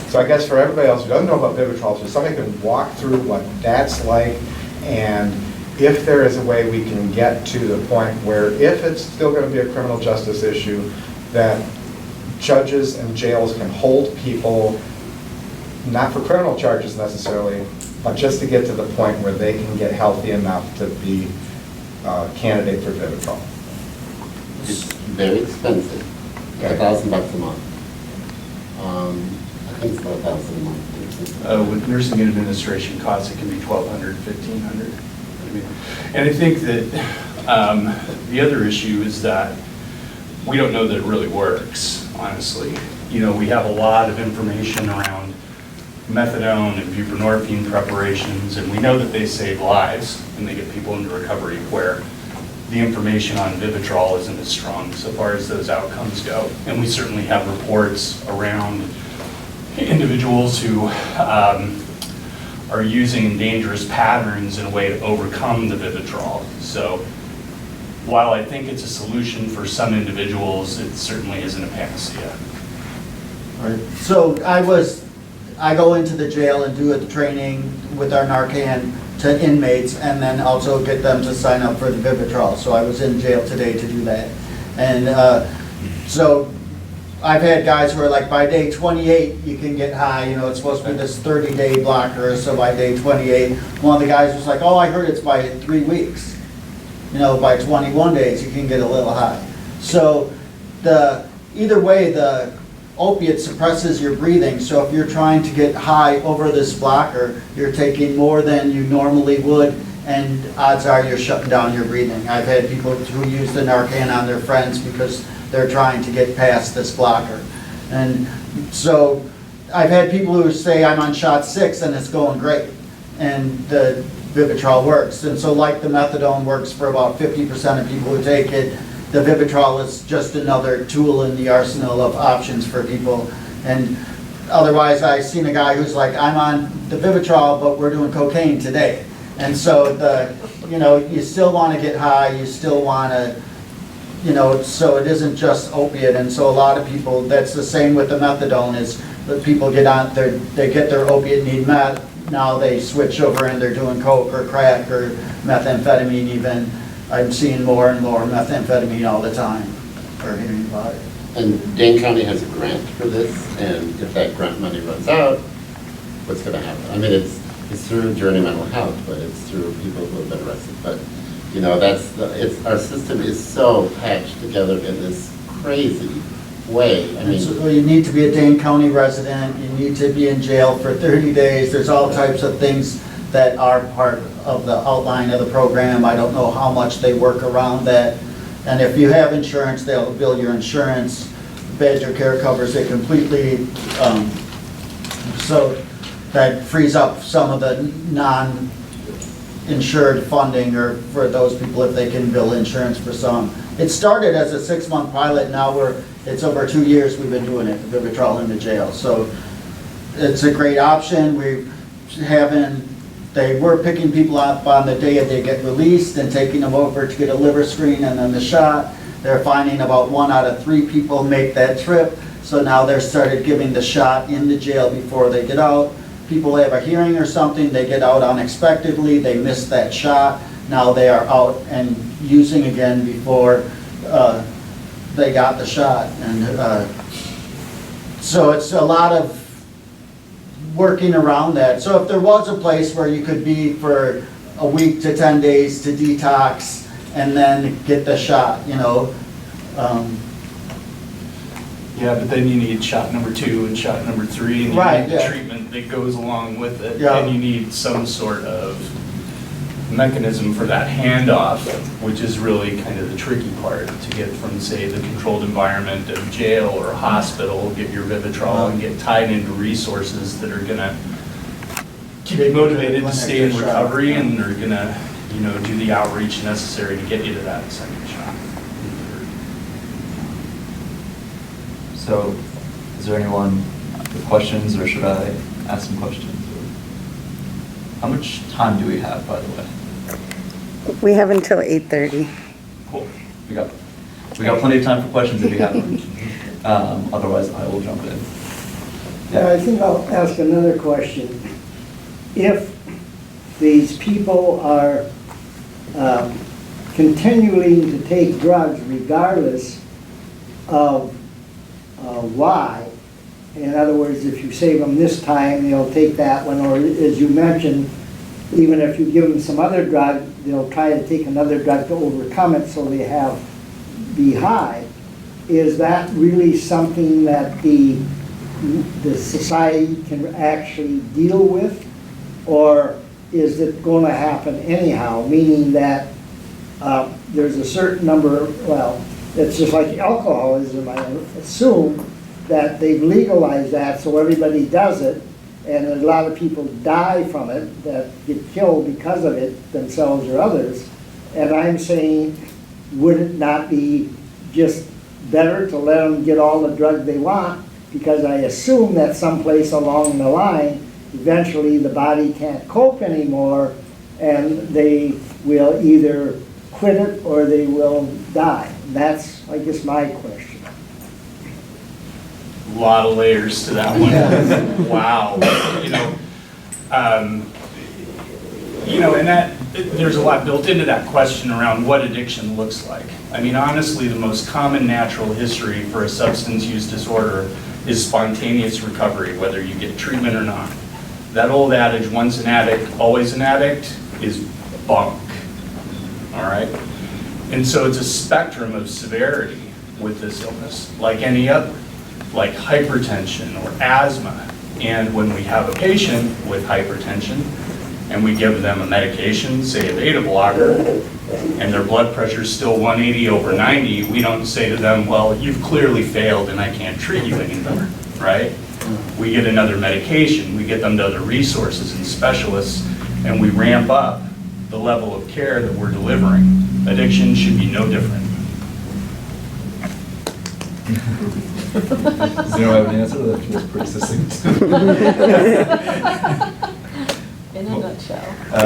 So I guess for everybody else who doesn't know about Vivitrol, so somebody can walk through what that's like, and if there is a way we can get to the point where, if it's still going to be a criminal justice issue, that judges and jails can hold people, not for criminal charges necessarily, but just to get to the point where they can get healthy enough to be a candidate for Vivitrol. It's very expensive. Okay. $1,000 a month. I think it's about $1,000 a month. With nursing and administration costs, it can be $1,200, $1,500. And I think that the other issue is that we don't know that it really works, honestly. You know, we have a lot of information around methadone and buprenorphine preparations, and we know that they save lives and they get people into recovery, where the information on Vivitrol isn't as strong so far as those outcomes go. And we certainly have reports around individuals who are using dangerous patterns in a way to overcome the Vivitrol. So while I think it's a solution for some individuals, it certainly isn't a panacea. All right. So I go into the jail and do the training with our Narcan to inmates, and then also get them to sign up for the Vivitrol. So I was in jail today to do that. And so I've had guys who are like, by day 28, you can get high. You know, it's supposed to be this 30-day blocker, so by day 28, one of the guys was like, oh, I heard it's by 3 weeks. You know, by 21 days, you can get a little high. So either way, the opiate suppresses your breathing, so if you're trying to get high over this blocker, you're taking more than you normally would and odds are you're shutting down your breathing. I've had people who use the Narcan on their friends because they're trying to get past this blocker. And so I've had people who say I'm on shot 6 and it's going great, and the Vivitrol works. And so like the methadone works for about 50% of people who take it, the Vivitrol is just another tool in the arsenal of options for people. And otherwise, I've seen a guy who's like, I'm on the Vivitrol, but we're doing cocaine today. And so you still want to get high, you still want to, so it isn't just opiate. And so a lot of people, that's the same with the methadone, is that people get on, they get their opiate need met, now they switch over and they're doing coke or crack or methamphetamine even. I'm seeing more and more methamphetamine all the time, or hearing about it. And Dane County has a grant for this, and if that grant money runs out, what's going to happen? I mean, it's through Journey Mental Health, but it's through people who have been arrested. But our system is so patched together in this crazy way. I mean, so you need to be a Dane County resident. You need to be in jail for 30 days. There's all types of things that are part of the outline of the program. I don't know how much they work around that. And if you have insurance, they'll bill your insurance. Badger Care covers it completely. So that frees up some of the non-insured funding, or for those people if they can bill insurance for some. It started as a 6-month pilot. Now it's over 2 years we've been doing it, the Vivitrol in the jail. So it's a great option. They were picking people up on the day they get released and taking them over to get a liver screen and then the shot. They're finding about 1 out of 3 people make that trip. So now they're started giving the shot in the jail before they get out. People have a hearing or something, they get out unexpectedly, they miss that shot. Now they are out and using again before they got the shot. And so it's a lot of working around that. So if there was a place where you could be for a week to 10 days to detox and then get the shot, Yeah, but then you need shot number 2 and shot number 3, and you Right, need the yeah. treatment that goes along with it. Yeah. And you need some sort of mechanism for that handoff, which is really kind of the tricky part, to get from, say, the controlled environment of jail or hospital, get your Vivitrol, and get tied into resources that are gonna keep you motivated to stay in recovery, and are gonna, do the outreach necessary to get you to that second shot. So, is there anyone with questions, or should I ask some questions? How much time do we have, by the way? We have until 8:30. Cool. We got plenty of time for questions if you have them. Otherwise, I will jump in. Yeah, I think I'll ask another question. If these people are continuing to take drugs regardless of why, in other words, if you save them this time, they'll take that one, or as you mentioned, even if you give them some other drug, they'll try to take another drug to overcome it so they be high. Is that really something that the society can actually deal with? Or is it going to happen anyhow, meaning that there's a certain number, it's just like alcoholism, I assume, that they've legalized that so everybody does it, and a lot of people die from it, that get killed because of it, themselves or others. And I'm saying, would it not be just better to let them get all the drugs they want? Because I assume that someplace along the line, eventually the body can't cope anymore, and they will either quit it or they will die. That's, I guess, my question. A lot of layers to that one. Wow. And that there's a lot built into that question around what addiction looks like. I mean, honestly, the most common natural history for a substance use disorder is spontaneous recovery, whether you get treatment or not. That old adage, once an addict, always an addict, is bunk. All right? And so it's a spectrum of severity with this illness, like any other, like hypertension or asthma. And when we have a patient with hypertension, and we give them a medication, say a beta blocker, and their blood pressure is still 180 over 90, we don't say to them, well, you've clearly failed and I can't treat you anymore, right? We get another medication, we get them to other resources and specialists, and we ramp up the level of care that we're delivering. Addiction should be no different. Does anyone have an answer? That feels pretty succinct. In a nutshell. I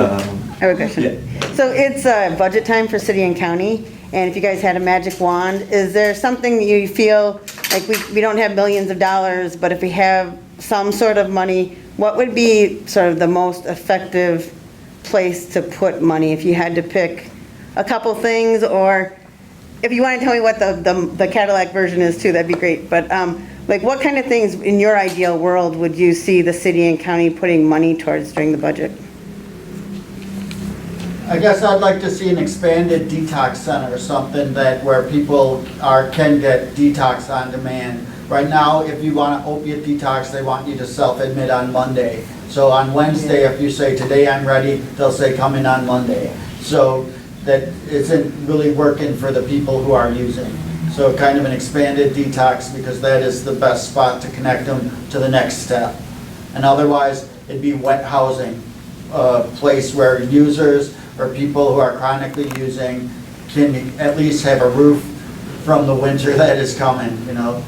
have a question. Yeah. So it's budget time for city and county, and if you guys had a magic wand, is there something you feel, like we don't have millions of dollars, but if we have some sort of money, what would be sort of the most effective place to put money if you had to pick a couple things, or if you want to tell me what the Cadillac version is too, that'd be great. But like what kind of things in your ideal world would you see the city and county putting money towards during the budget? I guess I'd like to see an expanded detox center or something that where people can get detox on demand. Right now, if you want an opiate detox, they want you to self-admit on Monday. So on Wednesday, if you say, today I'm ready, they'll say, come in on Monday. So that isn't really working for the people who are using. So kind of an expanded detox, because that is the best spot to connect them to the next step. And otherwise, it'd be wet housing, a place where users or people who are chronically using can at least have a roof from the winter that is coming, you know.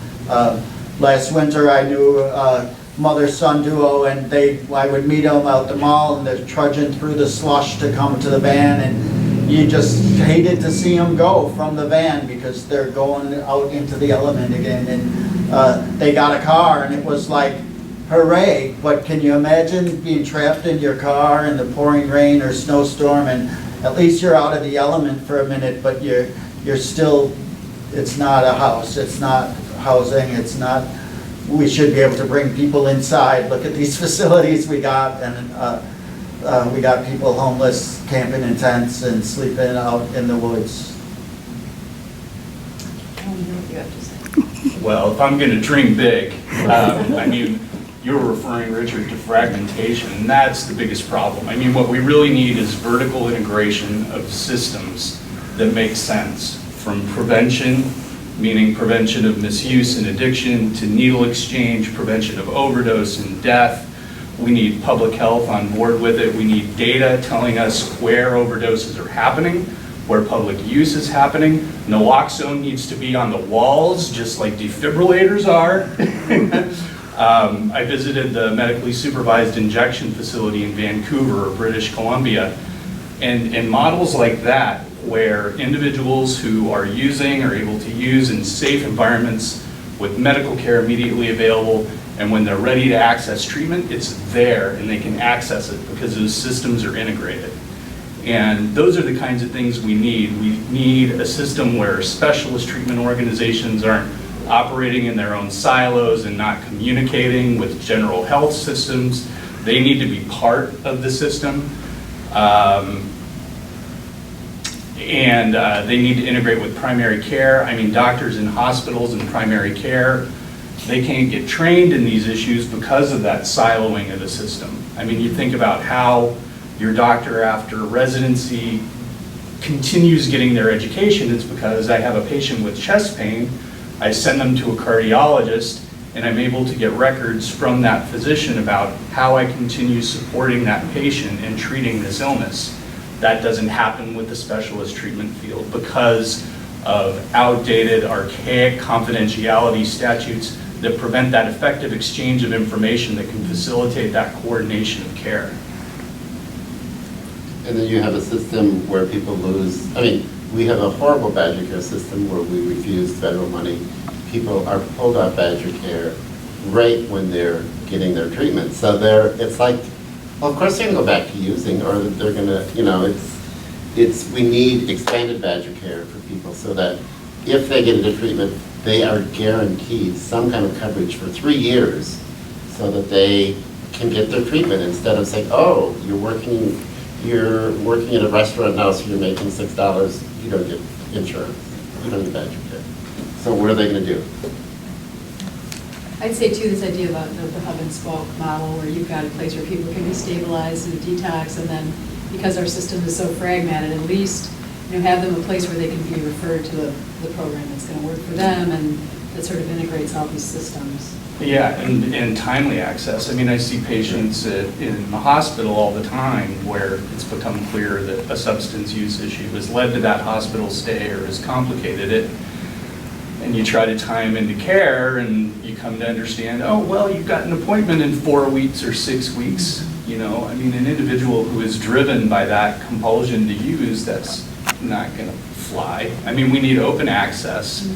Last winter I knew a mother-son duo, and I would meet them out the mall, and they're trudging through the slush to come to the van, and you just hated to see them go from the van because they're going out into the element again. And they got a car, and it was like, hooray. But can you imagine being trapped in your car in the pouring rain or snowstorm, and at least you're out of the element for a minute, but you're still, it's not a house, it's not housing, it's not, we should be able to bring people inside. Look at these facilities we got, and we got people homeless, camping in tents and sleeping out in the woods. I don't know what you have to say. Well, if I'm going to dream big, I mean, you're referring, Richard, to fragmentation, and that's the biggest problem. I mean, what we really need is vertical integration of systems that make sense, from prevention, meaning prevention of misuse and addiction, to needle exchange, prevention of overdose and death. We need public health on board with it. We need data telling us where overdoses are happening, where public use is happening. Naloxone needs to be on the walls, just like defibrillators are. I visited the medically supervised injection facility in Vancouver, British Columbia, and models like that, where individuals who are using are able to use in safe environments with medical care immediately available, and when they're ready to access treatment, it's there and they can access it because those systems are integrated. And those are the kinds of things we need. We need a system where specialist treatment organizations aren't operating in their own silos and not communicating with general health systems. They need to be part of the system. And they need to integrate with primary care. I mean, doctors in hospitals and primary care, they can't get trained in these issues because of that siloing of the system. I mean, you think about how your doctor after residency continues getting their education. It's because I have a patient with chest pain, I send them to a cardiologist, and I'm able to get records from that physician about how I continue supporting that patient and treating this illness. That doesn't happen with the specialist treatment field because of outdated, archaic confidentiality statutes that prevent that effective exchange of information that can facilitate that coordination of care. And then you have a system where people lose, I mean, we have a horrible Badger Care system where we refuse federal money. People are pulled off Badger Care right when they're getting their treatment. So it's like, well, of course they're gonna go back to using, or they're gonna, you know, we need expanded Badger Care for people so that if they get into treatment, they are guaranteed some kind of coverage for 3 years so that they can get their treatment instead of saying, oh, you're working at a restaurant now, so you're making $6, you don't get insurance, you don't get Badger Care. So what are they gonna do? I'd say too, this idea about the hub and spoke model where you've got a place where people can be stabilized in a detox, and then because our system is so fragmented, at least, have them a place where they can be referred to the program that's going to work for them, and that sort of integrates all these systems. Yeah, and timely access. I mean, I see patients in the hospital all the time where it's become clear that a substance use issue has led to that hospital stay or has complicated it. And you try to tie them into care, and you come to understand, oh, well, you've got an appointment in 4 weeks or 6 weeks. You know, I mean, an individual who is driven by that compulsion to use, that's not going to fly. I mean, we need open access,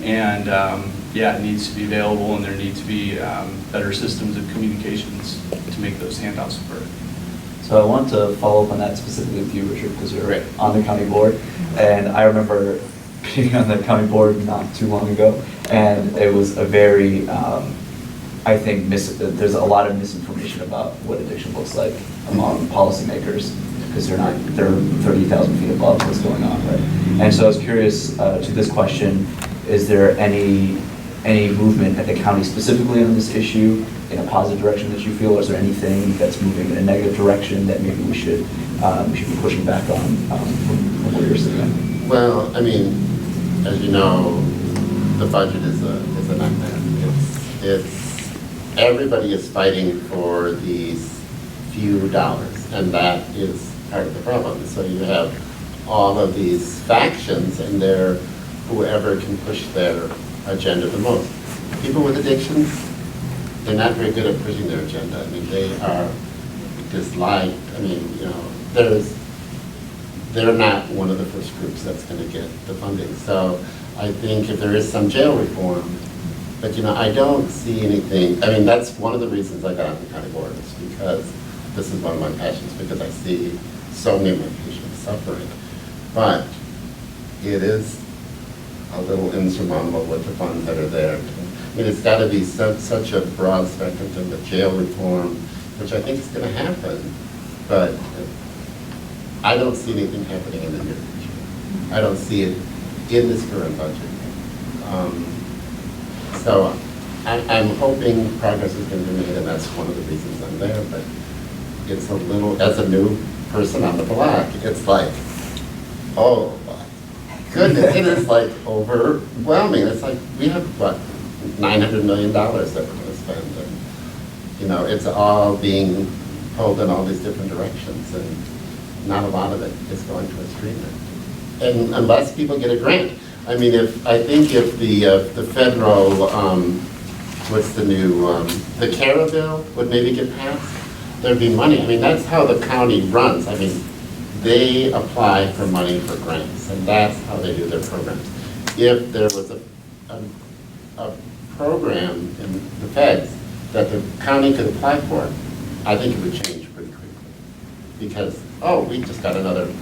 and yeah, it needs to be available, and there need to be better systems of communications to make those handoffs work. So I want to follow up on that specifically with you, Richard, because you're on the county board, and I remember being on the county board not too long ago, and it was a very, I think, there's a lot of misinformation about what addiction looks like among policymakers, because they're 30,000 feet above what's going on, right? And so I was curious to this question, is there any movement at the county specifically on this issue in a positive direction that you feel, or is there anything that's moving in a negative direction that maybe we should be pushing back on from where you're sitting at? Well, I mean, as you know, the budget is a nightmare. Everybody is fighting for these few dollars, and that is part of the problem. So you have all of these factions, and they're whoever can push their agenda the most. People with addictions, they're not very good at pushing their agenda. I mean, they are disliked. I mean, you know, they're not one of the first groups that's going to get the funding. So I think if there is some jail reform, but you know, I don't see anything. I mean, that's one of the reasons I got on the county board, is because this is one of my passions, because I see so many of my patients suffering. But it is a little insurmountable with the funds that are there. I mean, it's got to be such a broad spectrum to the jail reform, which I think is going to happen, but I don't see anything happening in the near future. I don't see it in this current budget. So I'm hoping progress is going to be made, and that's one of the reasons I'm there, but it's a little, as a new person on the block, it's like, oh my goodness, it is like overwhelming. It's like, we have, what, $900 million that we're going to spend, and you know, it's all being pulled in all these different directions, and not a lot of it is going towards treatment. And unless people get a grant. I mean, I think if the federal, what's the new, the CARA bill would maybe get passed, there'd be money. I mean, that's how the county runs. I mean, they apply for money for grants, and that's how they do their programs. If there was a program in the feds that the county could apply for, I think it would change pretty quickly. Because, oh, we just got another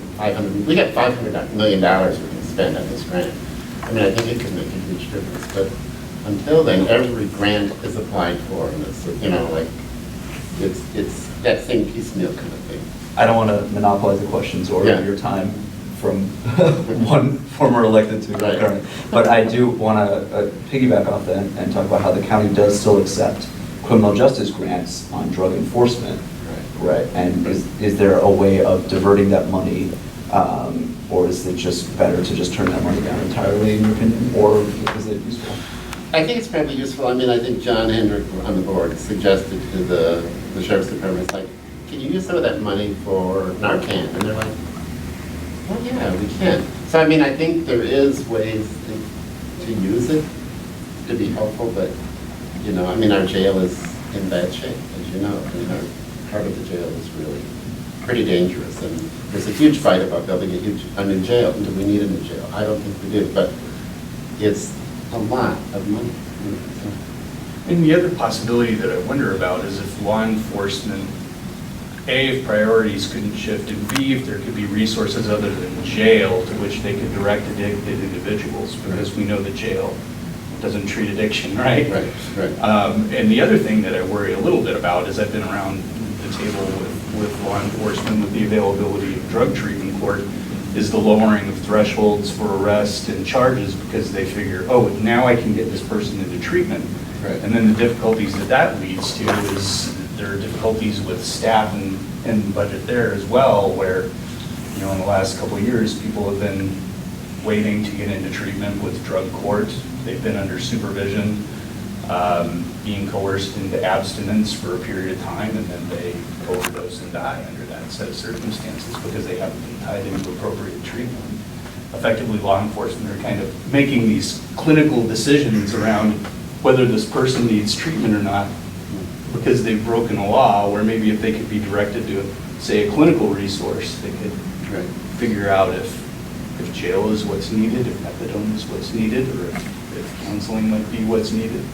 we got $500 million we can spend on this grant. I mean, I think it could make a huge difference, but until then, every grant is applied for, and it's, you know, like, it's that same piecemeal kind of thing. I don't want to monopolize the questions or your time from one former elected to the current, but I do want to piggyback off that and talk about how the county does still accept criminal justice grants on drug enforcement. Right, and is there a way of diverting that money, or is it just better to just turn that money down entirely, in your opinion, or is it useful? I think it's probably useful. I mean, I think John Hendrick on the board suggested to the Sheriff's Department, it's like, can you use some of that money for Narcan? And they're like, well, yeah, we can. So, I mean, I think there is ways to use it to be helpful, but, you know, I mean, our jail is in bad shape, as you know. I mean, part of the jail is really pretty dangerous, and there's a huge fight about building a new jail. And do we need a new jail? I don't think we do, but it's a lot of money. And the other possibility that I wonder about is if law enforcement, A, if priorities couldn't shift, and B, if there could be resources other than jail to which they could direct addicted individuals, because we know that jail doesn't treat addiction, right? Right. And the other thing that I worry a little bit about is I've been around the table with law enforcement with the availability of drug treatment court, is the lowering of thresholds for arrest and charges, because they figure, oh, now I can get this person into treatment, Right. And then the difficulties that leads to is there are difficulties with staff and budget there as well, where, you know, in the last couple of years, people have been waiting to get into treatment with drug court. They've been under supervision, being coerced into abstinence for a period of time, and then they overdose and die under that set of circumstances because they haven't been tied into appropriate treatment. Effectively, law enforcement are kind of making these clinical decisions around whether this person needs treatment or not because they've broken a law, where maybe if they could be directed to, say, a clinical resource, they could figure out if jail is what's needed, if methadone is what's needed, or if counseling might be what's needed.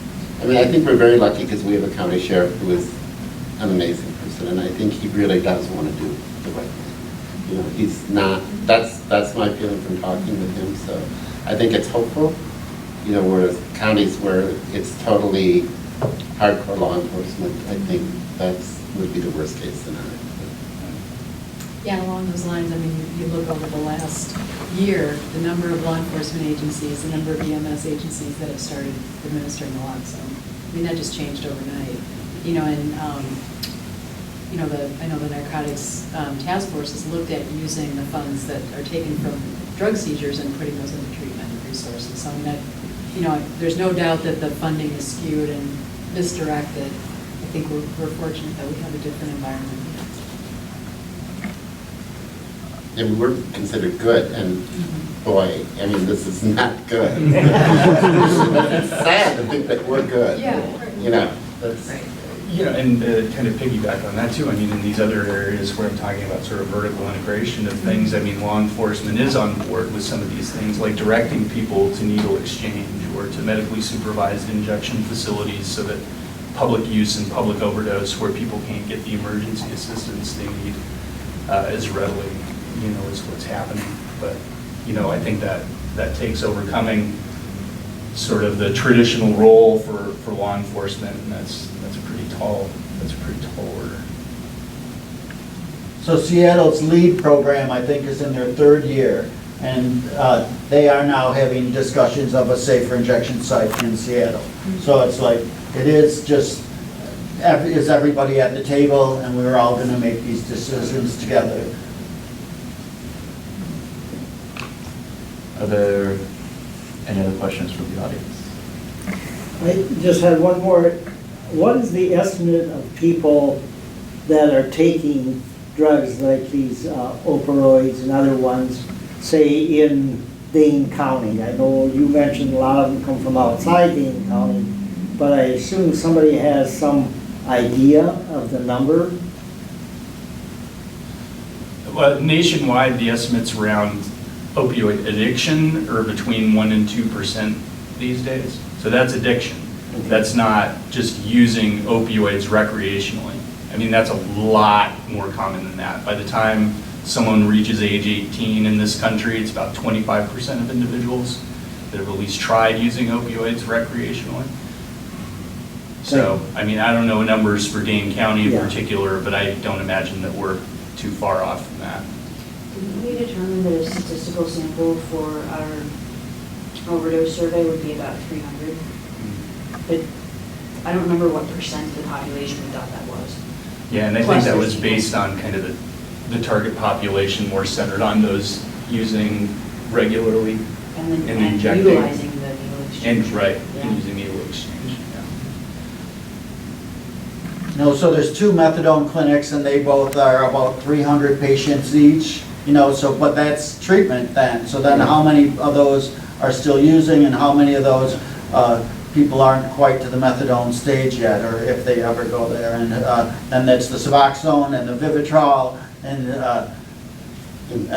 I mean, I think we're very lucky because we have a county sheriff who is an amazing person, and I think he really does want to do the right thing. You know, he's not, that's my feeling from talking with him, so I think it's hopeful. You know, whereas counties where it's totally hardcore law enforcement, I think would be the worst case scenario. Yeah, along those lines, I mean, you look over the last year, the number of law enforcement agencies, the number of EMS agencies that have started administering naloxone. I mean, that just changed overnight. You know, and, I know the narcotics task force has looked at using the funds that are taken from drug seizures and putting those into treatment resources. So I mean, that, you know, there's no doubt that the funding is skewed and misdirected. I think we're fortunate that we have a different environment. And we're considered good, and boy, I mean, this is not good. It's sad to think that we're good. Yeah. You know, that's. Right. You know, and kind of piggyback on that too, I mean, in these other areas where I'm talking about sort of vertical integration of things, I mean, law enforcement is on board with some of these things, like directing people to needle exchange or to medically supervised injection facilities so that public use and public overdose where people can't get the emergency assistance they need as readily, you know, is what's happening. But, you know, I think that takes overcoming sort of the traditional role for law enforcement, and that's a pretty tall order. So Seattle's LEAD program, I think, is in their third year, and they are now having discussions of a safer injection site in Seattle. So it's like, it is just, is everybody at the table, and we're all going to make these decisions together. Are there any other questions from the audience? I just had one more. What is the estimate of people that are taking drugs like these opioids and other ones, say in Dane County? I know you mentioned a lot of them come from outside Dane County, but I assume somebody has some idea of the number? Well, nationwide, the estimates around opioid addiction are between 1% and 2% these days. So that's addiction. Okay. That's not just using opioids recreationally. I mean, that's a lot more common than that. By the time someone reaches age 18 in this country, it's about 25% of individuals that have at least tried using opioids recreationally. So, I mean, I don't know numbers for Dane County in particular, but I don't imagine that we're too far off from that. Didn't we determine that a statistical sample for our overdose survey would be about 300? But I don't remember what percent of the population we thought that was. Yeah, and I think that was based on kind of the target population more centered on those using regularly And then and injecting. utilizing the needle exchange. And, right, Yeah. and using needle exchange, yeah. No, so there's 2 methadone clinics, and they both are about 300 patients each, you know, so, but that's treatment then. So then how many of those are still using, and how many of those people aren't quite to the methadone stage yet, or if they ever go there? And that's the Suboxone and the Vivitrol and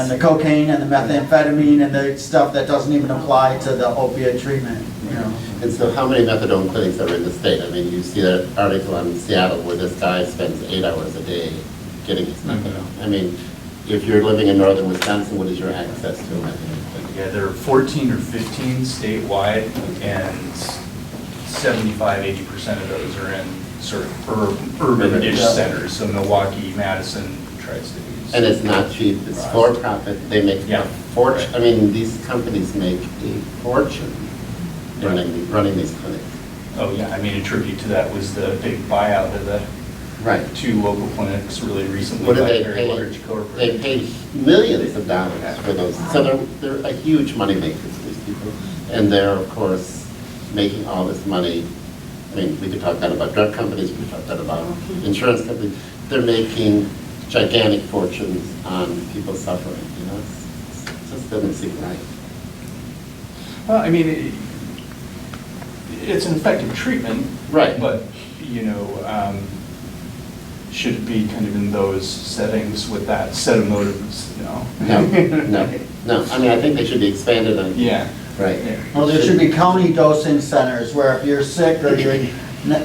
the cocaine and the methamphetamine and the stuff that doesn't even apply to the opiate treatment, you know. And so how many methadone clinics are in the state? I mean, you see that article on Seattle where this guy spends 8 hours a day getting his methadone. I mean, if you're living in northern Wisconsin, what is your access to a methadone clinic? Yeah, there are 14 or 15 statewide, and 75–80% of those are in sort of urban-ish centers, so Milwaukee, Madison, Tri-Cities. And it's not cheap, it's for-profit, they make a fortune. I mean, these companies make a fortune running these clinics. Oh, yeah, I mean, a tribute to that was the big buyout of the Right. 2 local clinics really recently What by do a they very pay? large corporate. They paid millions of dollars for those. So they're a huge moneymaker for these people. And they're, of course, making all this money. I mean, we could talk that about drug companies, we could talk that about insurance companies. They're making gigantic fortunes on people suffering, you know? It just doesn't seem right. Well, I mean, it's an effective treatment. Right. But, you know, should it be kind of in those settings with that set of motives, you know? No. I mean, I think they should be expanded on. Yeah. Right. Yeah. Well, there should be county dosing centers where if you're sick or you're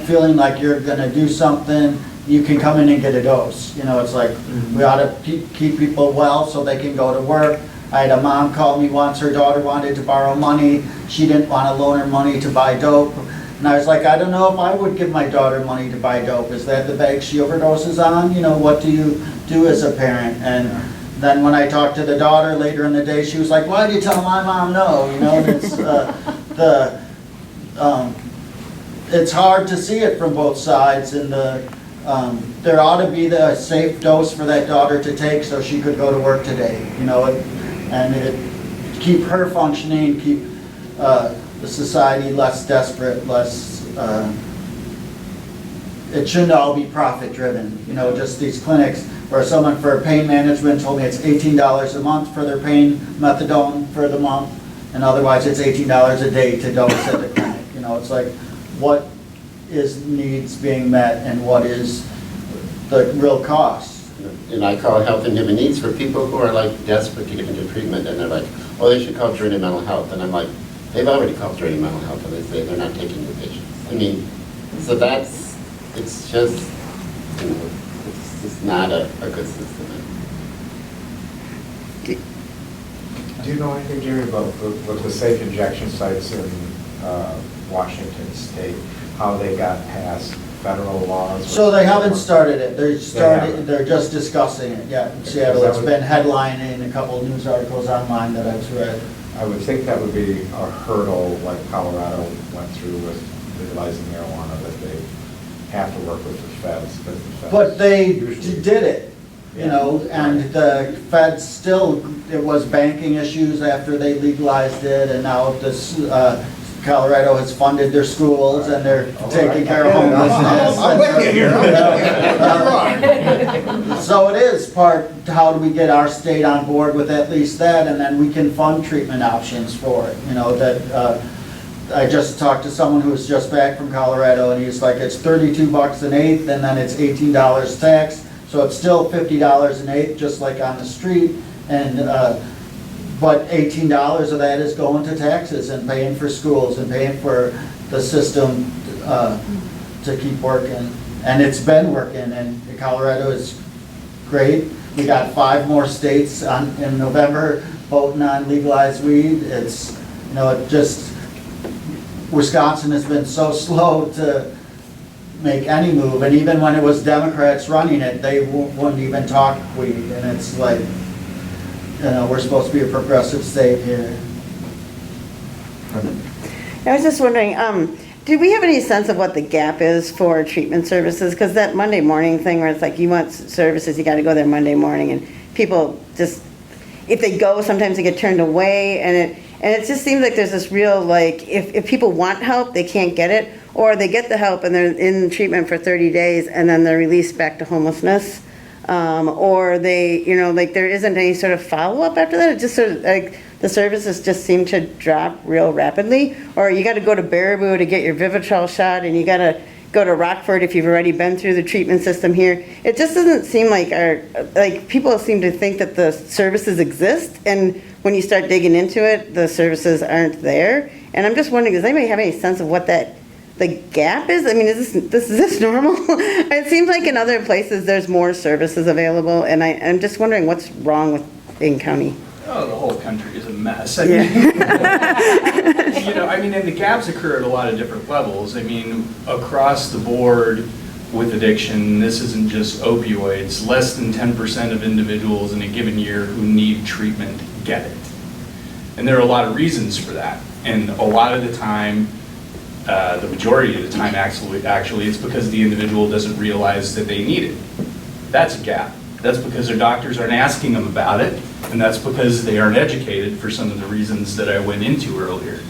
feeling like you're gonna do something, you can come in and get a dose. You know, it's like, we ought to keep people well so they can go to work. I had a mom call me once, her daughter wanted to borrow money, she didn't want to loan her money to buy dope. And I was like, I don't know if I would give my daughter money to buy dope. Is that the bag she overdoses on? You know, what do you do as a parent? And then when I talked to the daughter later in the day, she was like, why did you tell my mom no? You know, and it's hard to see it from both sides, and there ought to be the safe dose for that daughter to take so she could go to work today, you know, and keep her functioning, keep the society less desperate, less, it shouldn't all be profit driven, you know, just these clinics where someone for pain management told me it's $18 a month for their pain methadone for the month, and otherwise it's $18 a day to dose at the clinic. You know, it's like, what is needs being met and what is the real cost? And I call health and human needs for people who are like desperate to get into treatment, and they're like, oh, they should call Journey Mental Health. And I'm like, they've already called Journey Mental Health, and they say they're not taking new patients. I mean, so it's just, you know, it's just not a good system. Do you know anything, Jimmy, about with the safe injection sites in Washington State, how they got past federal laws? So they haven't started it. haven't. They're just discussing it, yeah, in Seattle. It's been headlining in a couple of news articles online that I've read. I would think that would be a hurdle like Colorado went through with legalizing marijuana, that they have to work with the feds. But they usually- did it, you know, and the feds still, it was banking issues after they legalized it, and now this, Colorado has funded their schools and they're taking care of homelessness. I'm with you here. So it is part, how do we get our state on board with at least that, and then we can fund treatment options for it, you know, that, I just talked to someone who was just back from Colorado, and he's like, it's $32 an eighth, and then it's $18 tax, so it's still $50 an eighth, just like on the street, and, but $18 of that is going to taxes and paying for schools and paying for the system to keep working. And it's been working, and Colorado is great. We got 5 more states in November voting on legalized weed. It's, you know, it just, Wisconsin has been so slow to make any move, and even when it was Democrats running it, they wouldn't even talk weed, and it's like, you know, we're supposed to be a progressive state here. I was just wondering, do we have any sense of what the gap is for treatment services? Because that Monday morning thing where it's like you want services, you got to go there Monday morning, and people just, if they go, sometimes they get turned away, and it just seems like there's this real, like, if people want help, they can't get it, or they get the help and they're in treatment for 30 days and then they're released back to homelessness. Or they, you know, like there isn't any sort of follow-up after that. It just sort of like the services just seem to drop real rapidly. Or you got to go to Baraboo to get your Vivitrol shot, and you got to go to Rockford if you've already been through the treatment system here. It just doesn't seem like people seem to think that the services exist, and when you start digging into it, the services aren't there. And I'm just wondering, does anybody have any sense of what the gap is? I mean, is this normal? It seems like in other places there's more services available, and I'm just wondering what's wrong with Dane County. Oh, the whole country is a mess. I mean, you know, I mean, and the gaps occur at a lot of different levels. I mean, across the board with addiction, this isn't just opioids. Less than 10% of individuals in a given year who need treatment get it. And there are a lot of reasons for that. And a lot of the time, the majority of the time, actually, it's because the individual doesn't realize that they need it. That's a gap. That's because their doctors aren't asking them about it, and that's because they aren't educated for some of the reasons that I went into earlier.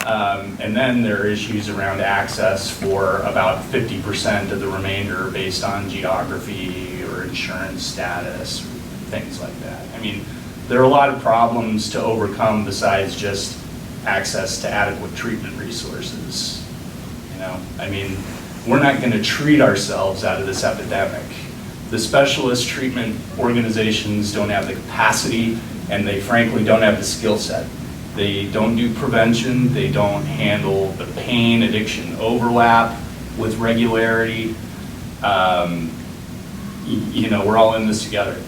And then there are issues around access for about 50% of the remainder based on geography or insurance status, things like that. I mean, there are a lot of problems to overcome besides just access to adequate treatment resources. You know, I mean, we're not going to treat ourselves out of this epidemic. The specialist treatment organizations don't have the capacity, and they frankly don't have the skill set. They don't do prevention, they don't handle the pain addiction overlap with regularity. You know, we're all in this together.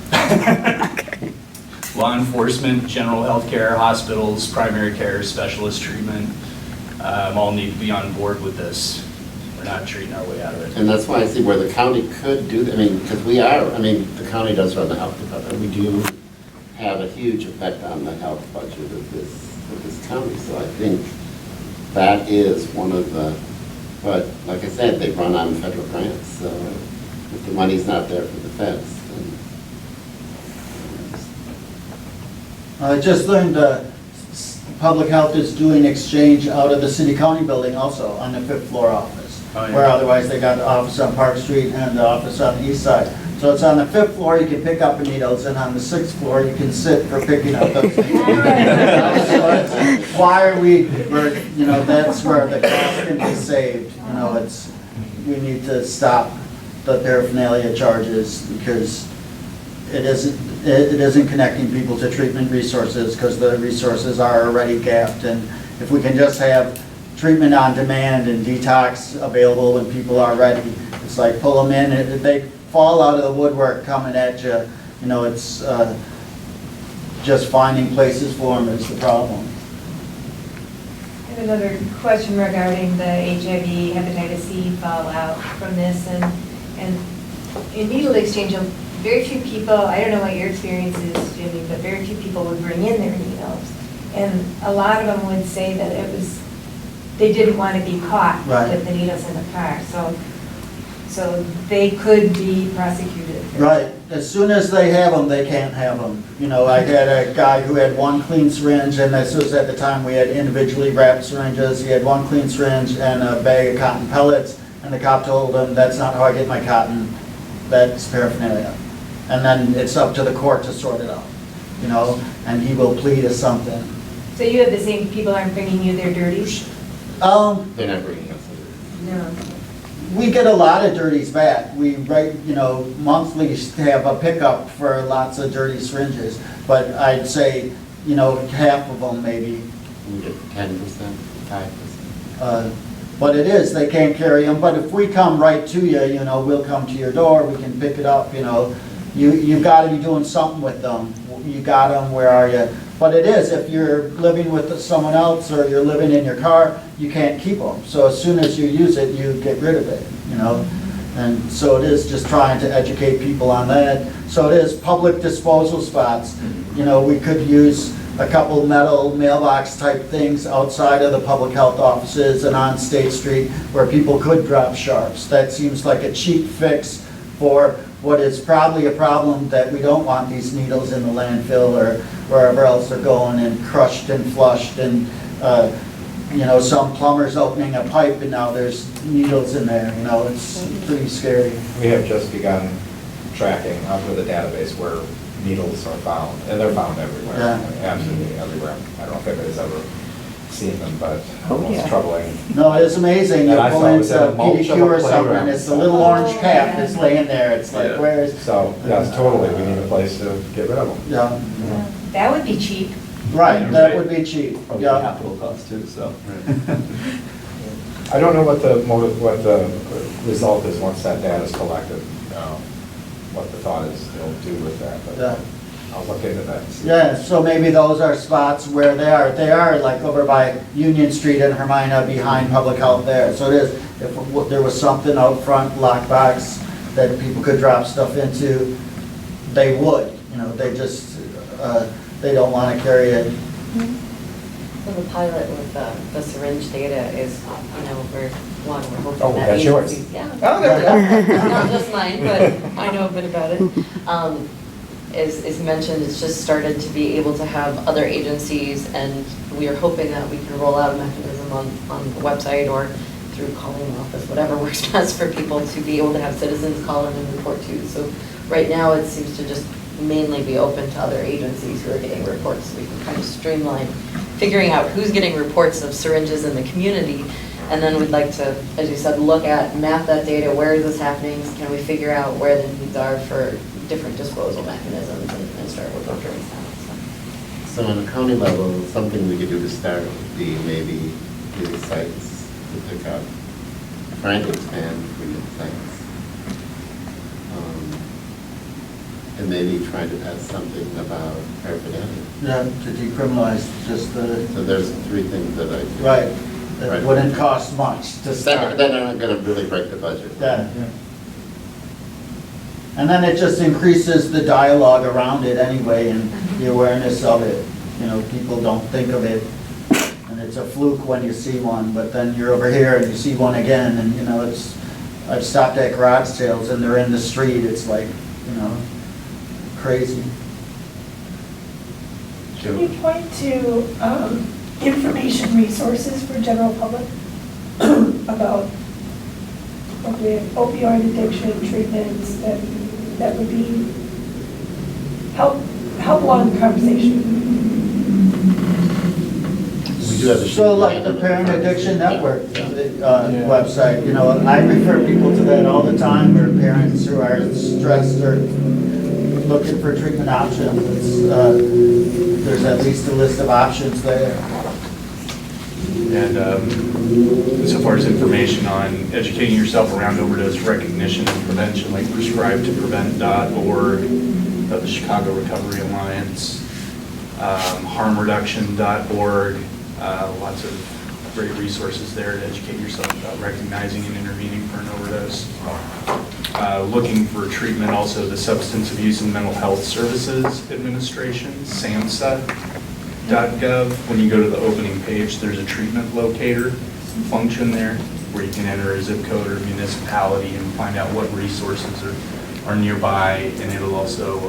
Law enforcement, general health care, hospitals, primary care, specialist treatment, all need to be on board with this. We're not treating our way out of it. And that's why I see where the county could do that. I mean, because the county does run the health department. We do have a huge effect on the health budget of this county. So I think that is one of the, but like I said, they run on federal grants. So if the money's not there for the feds, then. I just learned public health is doing exchange out of the city-county building also on the 5th floor office. Oh, yeah. Where otherwise they got the office on Park Street and the office on the east side. So it's on the 5th floor, you can pick up the needles, and on the 6th floor, you can sit for picking up those needles. So it's, why are we're, you know, that's where the cost can be saved. You know, we need to stop the paraphernalia charges because it isn't connecting people to treatment resources because the resources are already gapped. And if we can just have treatment on demand and detox available when people are ready, it's like pull them in, and they fall out of the woodwork coming at you. You know, it's just finding places for them is the problem. I have another question regarding the HIV, hepatitis C fallout from this, and in needle exchange, very few people, I don't know what your experience is, Jimmy, but very few people would bring in their needles. And a lot of them would say that they didn't want to be caught with the needles in the car. So they could be prosecuted. Right. As soon as they have them, they can't have them. You know, I had a guy who had one clean syringe, and this was at the time we had individually wrapped syringes. He had one clean syringe and a bag of cotton pellets, and the cop told him, "That's not how I get my cotton. That's paraphernalia." And then it's up to the court to sort it out, you know, and he will plead as something. So you have the same people aren't bringing you their dirties? They're not bringing us. No. We get a lot of dirties back. We monthly have a pickup for lots of dirty syringes, but I'd say, half of them maybe. We get 10%, 5%. But it is, they can't carry them, but if we come right to you, we'll come to your door, we can pick it up, You've got to be doing something with them. You got them, where are you? But it is, if you're living with someone else or you're living in your car, you can't keep them. So as soon as you use it, you get rid of it, And so it is just trying to educate people on that. So it is public disposal spots. We could use a couple metal mailbox type things outside of the public health offices and on State Street where people could drop sharps. That seems like a cheap fix for what is probably a problem that we don't want these needles in the landfill or wherever else they're going and crushed and flushed and, some plumber's opening a pipe and now there's needles in there, it's pretty scary. We have just begun tracking with a database where needles are found, and they're found everywhere, absolutely everywhere. I don't know if anybody's ever seen them, but it's troubling. No, it's amazing. You And I pull saw it into was in a mulch PDQ of a or something, playground. it's the little orange cap that's laying there. It's like, where is? So, yes, totally, we need a place to get rid of them. Yeah. That would be cheap. Right, that would be cheap. Probably Yeah. capital cost too, so. I don't know what the result is once that data is collected, what the thought is they'll do with that, but Yeah. I'll look into that and see. Yeah, so maybe those are spots where they are. They are like over by Union Street in Hermina behind public health there. So it is, if there was something out front, lockbox, that people could drop stuff into, they would. They just, they don't want to carry it. Well, the pilot with the syringe data is, we're hoping Oh, that that's yours. agencies- Yeah. Oh, there you go. Not just mine, but I know a bit about it. As mentioned, it's just started to be able to have other agencies, and we are hoping that we can roll out a mechanism on the website or through calling the office, whatever works best for people to be able to have citizens call in and report to. So right now, it seems to just mainly be open to other agencies who are getting reports. So we can kind of streamline figuring out who's getting reports of syringes in the community. And then we'd like to, as you said, map that data. Where is this happening? Can we figure out where the needs are for different disposal mechanisms and start working towards that? So on a county level, something we could do to start would be maybe the sites to pick up, trying to expand freedom sites. And maybe trying to pass something about paraphernalia. Yeah, to decriminalize just the, So there's three things that I do. right, that Right. wouldn't cost much to start. That aren't gonna really break the budget. Yeah. And then it just increases the dialogue around it anyway and the awareness of it. People don't think of it, and it's a fluke when you see one, but then you're over here and you see one again, and I've stopped at garage sales and they're in the street, it's like, crazy. Can you point to information resources for general public about opioid addiction treatments that would be help along the conversation? We do have a. So like the Parent Addiction Network website, I refer people to that all the time, where parents who are stressed or looking for treatment options. There's at least a list of options there. And so far as information on educating yourself around overdose recognition and prevention, like prescribetoprevent.org, the Chicago Recovery Alliance, harmreduction.org, lots of great resources there to educate yourself about recognizing and intervening for an overdose. Looking for treatment, also the Substance Abuse and Mental Health Services Administration, SAMHSA.gov. When you go to the opening page, there's a treatment locator function there where you can enter a zip code or municipality and find out what resources are nearby, and it'll also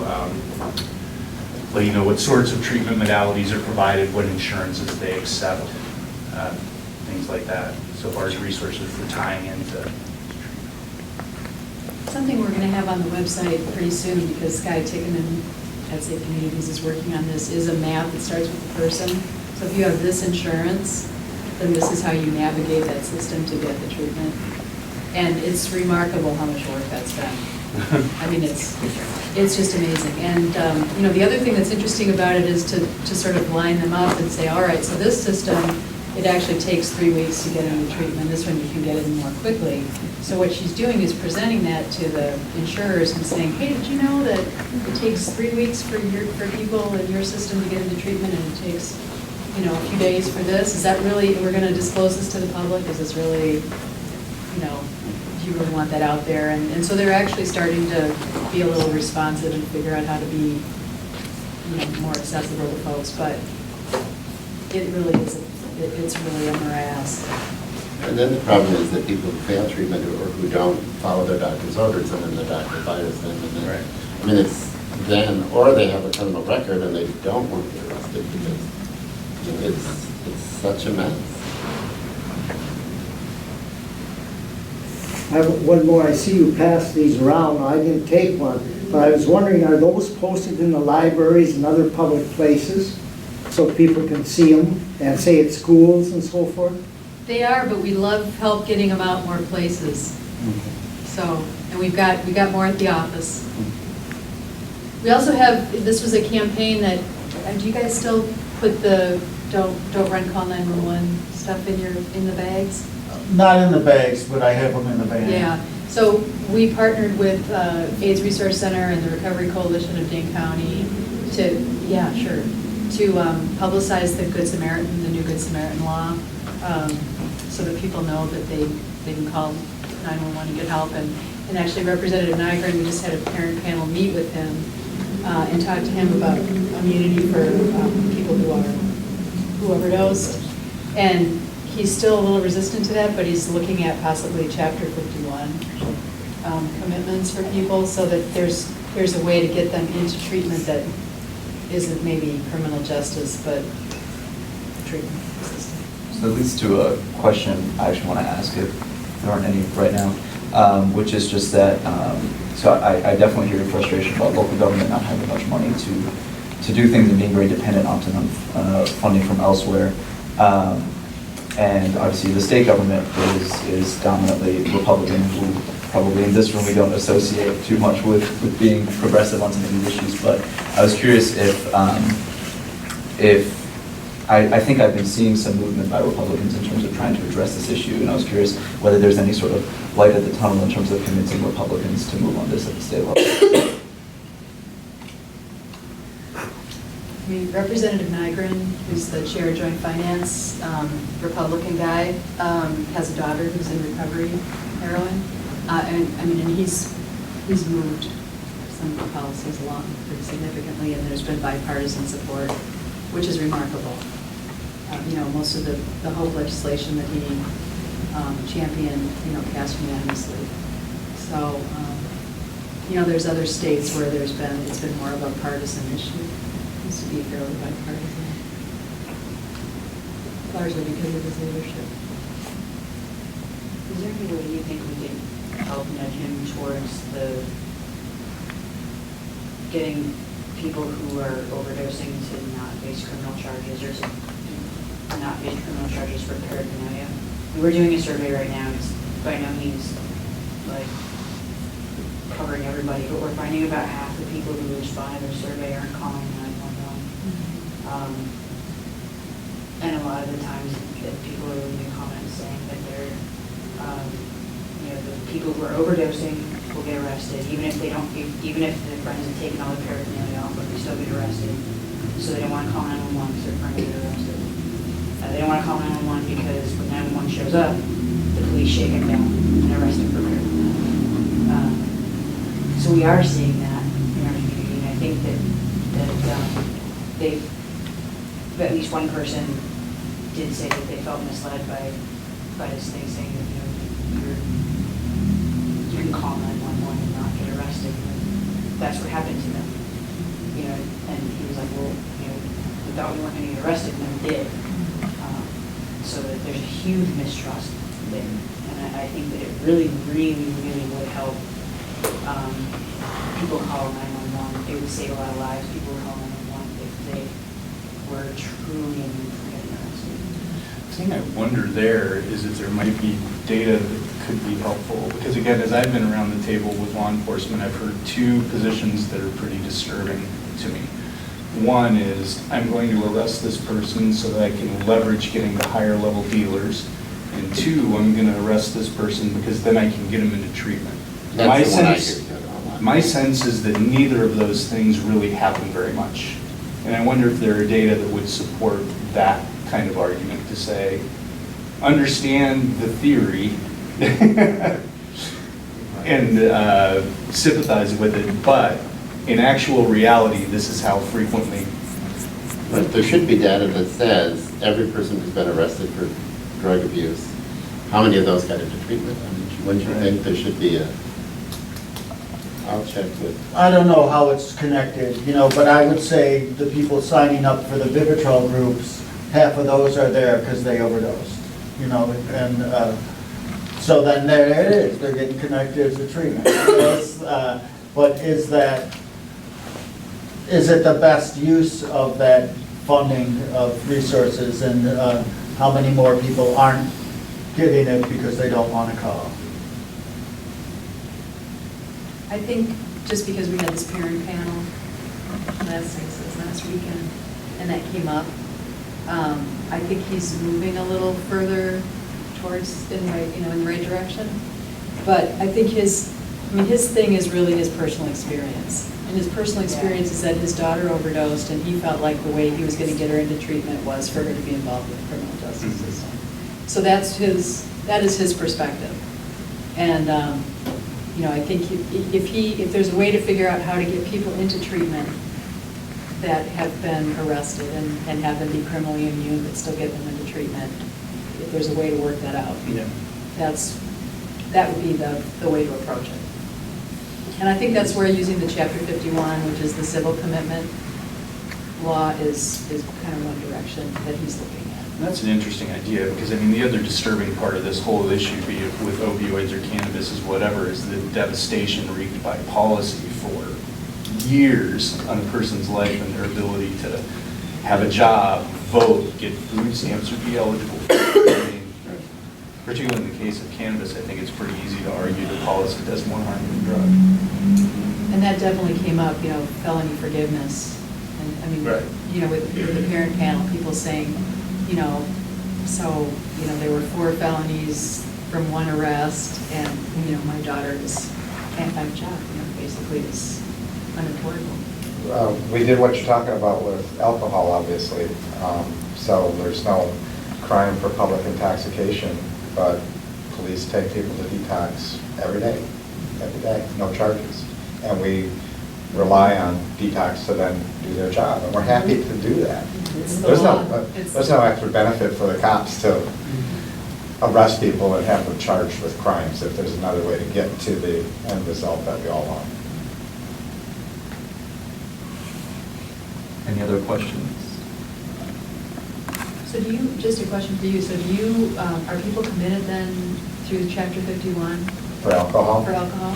let you know what sorts of treatment modalities are provided, what insurances they accept, things like that, so far as resources for tying into. Something we're going to have on the website pretty soon, because Sky Tickerman at Safe Communities is working on this, is a map that starts with the person. So if you have this insurance, then this is how you navigate that system to get the treatment. And it's remarkable how much work that's been. I mean, it's just amazing. And, the other thing that's interesting about it is to sort of line them up and say, all right, so this system, it actually takes 3 weeks to get into treatment. This one you can get in more quickly. So what she's doing is presenting that to the insurers and saying, hey, did you know that it takes 3 weeks for people in your system to get into treatment, and it takes, a few days for this? Is that really, we're going to disclose this to the public? Is this really, do you really want that out there? And so they're actually starting to be a little responsive and figure out how to be, more accessible to folks. But it really is, it's really a morass. And then the problem is that people who fail treatment or who don't follow their doctor's orders, and then the doctor fires them, and then, I mean, it's then, or they have a criminal record and they don't want to be arrested because it's such a mess. I have one more. I see you pass these around. I didn't take one, but I was wondering, are those posted in the libraries and other public places so people can see them, and say at schools and so forth? They are, but we love help getting them out more places. So, and we got more at the office. We also have, this was a campaign that, do you guys still put the don't run, call 911 stuff in the bags? Not in the bags, but I have them in the van. Yeah, so we partnered with AIDS Resource Center and the Recovery Coalition of Dane County to publicize the Good Samaritan, the new Good Samaritan law, so that people know that they can call 911 and get help. And actually Representative Nygaard, we just had a parent panel meet with him and talk to him about immunity for people who are who overdosed. And he's still a little resistant to that, but he's looking at possibly Chapter 51 commitments for people, so that there's a way to get them into treatment that isn't maybe criminal justice, but treatment assistance. So that leads to a question I actually want to ask, if there aren't any right now, which is just that, so I definitely hear your frustration about local government not having much money to do things and being very dependent often on funding from elsewhere. And obviously the state government is dominantly Republican, who probably in this room we don't associate too much with being progressive on some of these issues. But I was curious if I think I've been seeing some movement by Republicans in terms of trying to address this issue, and I was curious whether there's any sort of light at the tunnel in terms of convincing Republicans to move on this at the state level. I mean, Representative Nygren, who's the chair of Joint Finance, Republican guy, has a daughter who's in recovery heroin. And he's moved some of the policies along pretty significantly, and there's been bipartisan support, which is remarkable. Most of the HOPE legislation that he championed, passed unanimously. So, there's other states where it's been more of a partisan issue. It used to be fairly bipartisan, largely because of his leadership. Is there any way you think we can help nudge him towards getting people who are overdosing to not face criminal charges or to not face criminal charges for paraphernalia? We're doing a survey right now. It's by no means like covering everybody, but we're finding about half the people who respond to the survey aren't calling 911. And a lot of the times people are leaving comments saying that they're the people who are overdosing will get arrested, even if the friends have taken all the paraphernalia off, but they still get arrested. So they don't want to call 911 because their friends get arrested. They don't want to call 911 because when 911 shows up, the police shake them down and arrest them for paraphernalia. So we are seeing that in our community, and I think that at least one person did say that they felt misled by this thing saying that you can call 911 and not get arrested. And that's what happened to them. And he was like, well, we thought we weren't going to get arrested, and then we did. So that there's a huge mistrust there. And I think that it really, really, really would help people call 911. It would save a lot of lives. People would call 911 if they were truly in need for getting arrested. The thing I wonder there is if there might be data that could be helpful. Because again, as I've been around the table with law enforcement, I've heard two positions that are pretty disturbing to me. One is, I'm going to arrest this person so that I can leverage getting to higher level dealers. And two, I'm going to arrest this person because then I can get them into treatment. My sense is that neither of those things really happen very much. And I wonder if there are data that would support that kind of argument to say, understand the theory and sympathize with it, but in actual reality, this is how frequently. But there should be data that says every person who's been arrested for drug abuse, how many of those got into treatment? I mean, wouldn't you think there should be I'll check with. I don't know how it's connected, but I would say the people signing up for the Vivitrol groups, half of those are there because they overdosed, and so then there it is, they're getting connected to treatment. But is it the best use of that funding of resources, and how many more people aren't getting it because they don't want to call? I think just because we had this parent panel last weekend, and that came up, I think he's moving a little further towards in the right direction. But I think his thing is really his personal experience. And his personal experience is that his daughter overdosed, and he felt like the way he was going to get her into treatment was for her to be involved with the criminal justice system. So that is his perspective. And I think if there's a way to figure out how to get people into treatment that have been arrested and have them be criminally immune but still get them into treatment, if there's a way to work that out. Yeah. That would be the way to approach it. And I think that's where using the Chapter 51, which is the civil commitment law, is kind of one direction that he's looking at. That's an interesting idea, because I mean, the other disturbing part of this whole issue, be it with opioids or cannabis, is whatever, is the devastation wreaked by policy for years on a person's life and their ability to have a job, vote, get food stamps, or be eligible for it. I mean, particularly in the case of cannabis, I think it's pretty easy to argue that policy does more harm than drug. And that definitely came up, felony forgiveness. And I mean, Right. With the parent panel, people saying, there were 4 felonies from 1 arrest, and, my daughter can't find a job, basically is unemployable. We did what you're talking about with alcohol, obviously. So there's no crime for public intoxication, but police take people to detox every day, no charges. And we rely on detox to then do their job, and we're happy to do that. There's no extra benefit for the cops to arrest people and have them charged with crimes if there's another way to get to the end result that we all want. Any other questions? So just a question for you, are people committed then through Chapter 51? For alcohol? For alcohol?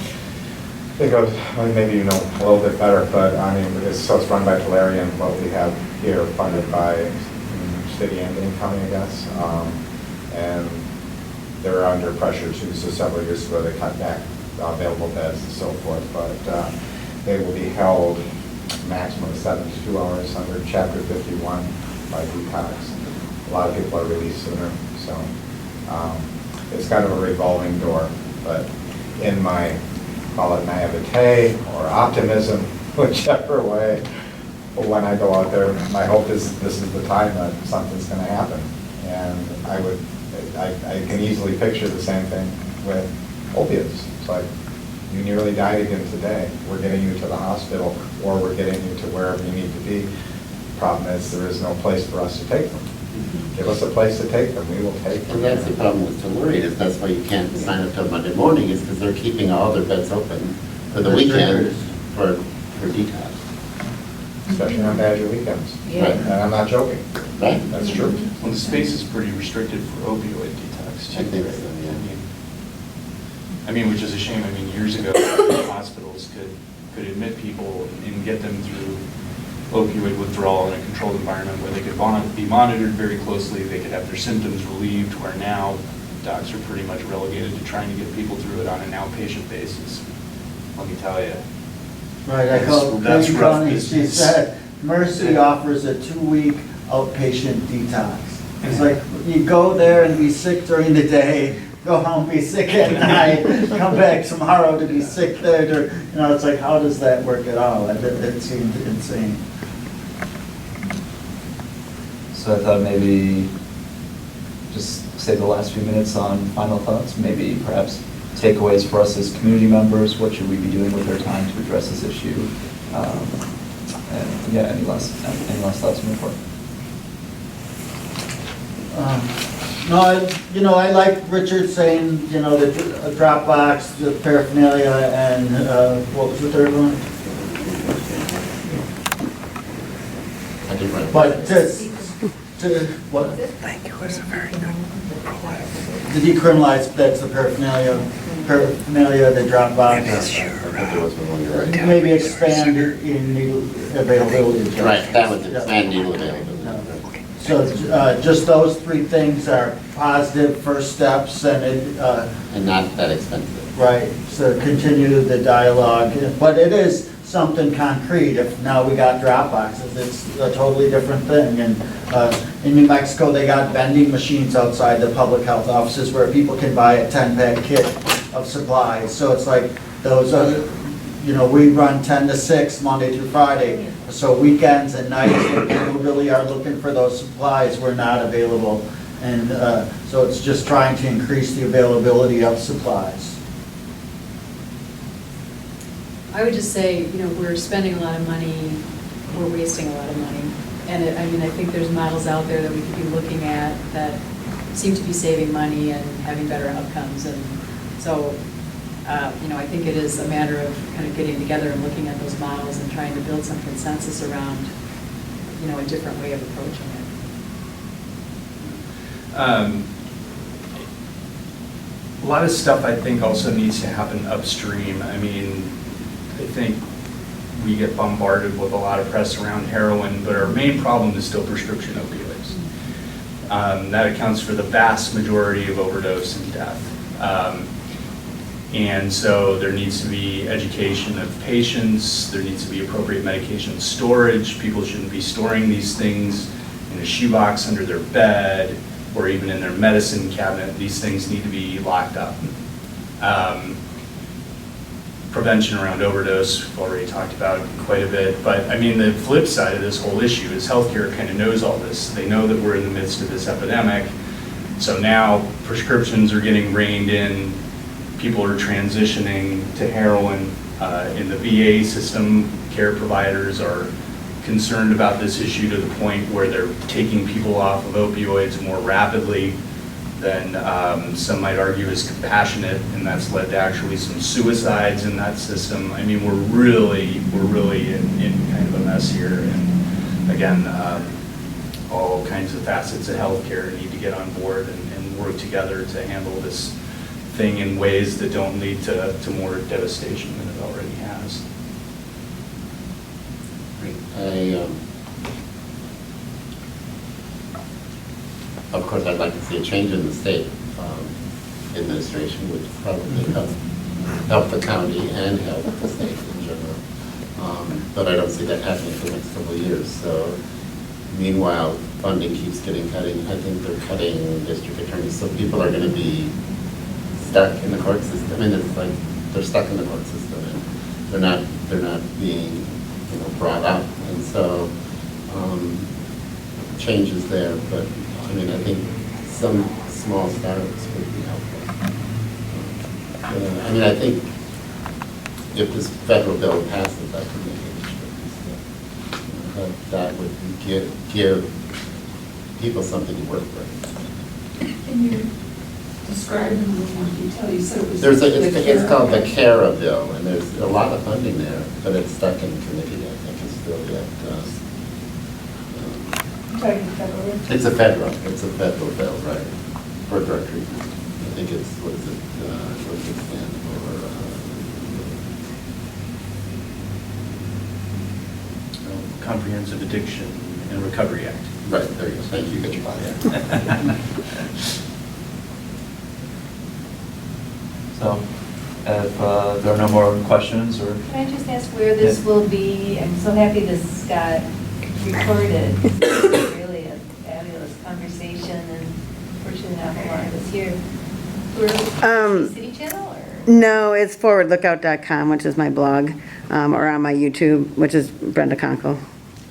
It goes, maybe you know a little bit better, but I mean, it's run by Tulare, and what we have here funded by city and Dane County, I guess. And they're under pressure too, so several years ago they cut back available beds and so forth, but they will be held maximum of 72 hours under Chapter 51 by detox. A lot of people are released sooner, so it's kind of a revolving door, but in my, call it naivete or optimism, whichever way, when I go out there, my hope is this is the time that something's going to happen. And I can easily picture the same thing with opiates. It's like, you nearly died again today. We're getting you to the hospital, or we're getting you to wherever you need to be. Problem is, there is no place for us to take them. Give us a place to take them, we will take them. And that's the problem with Tulare, is that's why you can't sign up till Monday morning, is because they're keeping all their beds open for the weekend for detox. Especially on Badger weekends. Yeah. Right. And I'm not joking. Right. That's true. Well, the space is pretty restricted for opioid detox too. I think right? so, yeah. I mean, which is a shame. I mean, years ago, hospitals could admit people and get them through opioid withdrawal in a controlled environment where they could be monitored very closely, they could have their symptoms relieved, where now docs are pretty much relegated to trying to get people through it on an outpatient basis. Let me tell you. Right, I called That's Dane rough County, she business. said, Mercy offers a 2-week outpatient detox. It's like, you go there and be sick during the day, go home, be sick at night, come back tomorrow to be sick there. It's like, how does that work at all? It seemed insane. So I thought maybe just save the last few minutes on final thoughts, maybe perhaps takeaways for us as community members. What should we be doing with our time to address this issue? And yeah, any last thoughts from the board? No, I like Richard saying, the Dropbox, the paraphernalia, and what was the third one? I did write. But what? Thank you, was a very good. The decriminalized, that's the paraphernalia, the Dropbox. There was one, you're right. Maybe expand in needle availability. Right, that would expand needle availability. So just those 3 things are positive first steps, and And not that expensive. right, so continue the dialogue, but it is something concrete. If now we got drop boxes, it's a totally different thing. And in New Mexico, they got vending machines outside the public health offices where people can buy a 10-pack kit of supplies. So it's like those are, we run 10 to 6 Monday through Friday. So weekends and nights, when people really are looking for those supplies, were not available. And so it's just trying to increase the availability of supplies. I would just say, we're spending a lot of money we're wasting a lot of money. And I mean, I think there's models out there that we could be looking at that seem to be saving money and having better outcomes. And so, I think it is a matter of kind of getting together and looking at those models and trying to build some consensus around, a different way of approaching it. A lot of stuff I think also needs to happen upstream. I mean, I think we get bombarded with a lot of press around heroin, but our main problem is still prescription opioids. That accounts for the vast majority of overdose and death. And so there needs to be education of patients, there needs to be appropriate medication storage. People shouldn't be storing these things in a shoebox under their bed or even in their medicine cabinet. These things need to be locked up. Prevention around overdose, we've already talked about quite a bit, but I mean, the flip side of this whole issue is healthcare kind of knows all this. They know that we're in the midst of this epidemic, so now prescriptions are getting reined in, people are transitioning to heroin. In the VA system, care providers are concerned about this issue to the point where they're taking people off of opioids more rapidly than some might argue is compassionate, and that's led to actually some suicides in that system. I mean, we're really in kind of a mess here, and again, all kinds of facets of healthcare need to get on board and work together to handle this thing in ways that don't lead to more devastation than it already has. Of course, I'd like to see a change in the state administration, which probably help the county and help the state in general. But I don't see that happening for the next couple of years. So meanwhile, funding keeps getting cut. I think they're cutting district attorneys, so people are going to be stuck in the court system. I mean, it's like they're stuck in the court system, and they're not being brought up, and so changes there. But I mean, I think some small startups would be helpful. I mean, I think if this federal bill passes, that could make a difference. That would give people something to work with. Can you describe in a little more detail? You said it was. It's called the CARA bill, and there's a lot of funding there, but it's stuck in committee. I think it's still yet. It's a federal bill, right? For drug treatment. I think it's what does it stand for? Comprehensive Addiction and Recovery Act. Right, there you go. Thank you. Get your body. So, if there are no more questions, or Can I just ask where this will be? I'm so happy this got recorded. It's really a fabulous conversation, and fortunately not a lot of us here. City Channel or? No, it's forwardlookout.com, which is my blog, or on my YouTube, which is Brenda Conkle.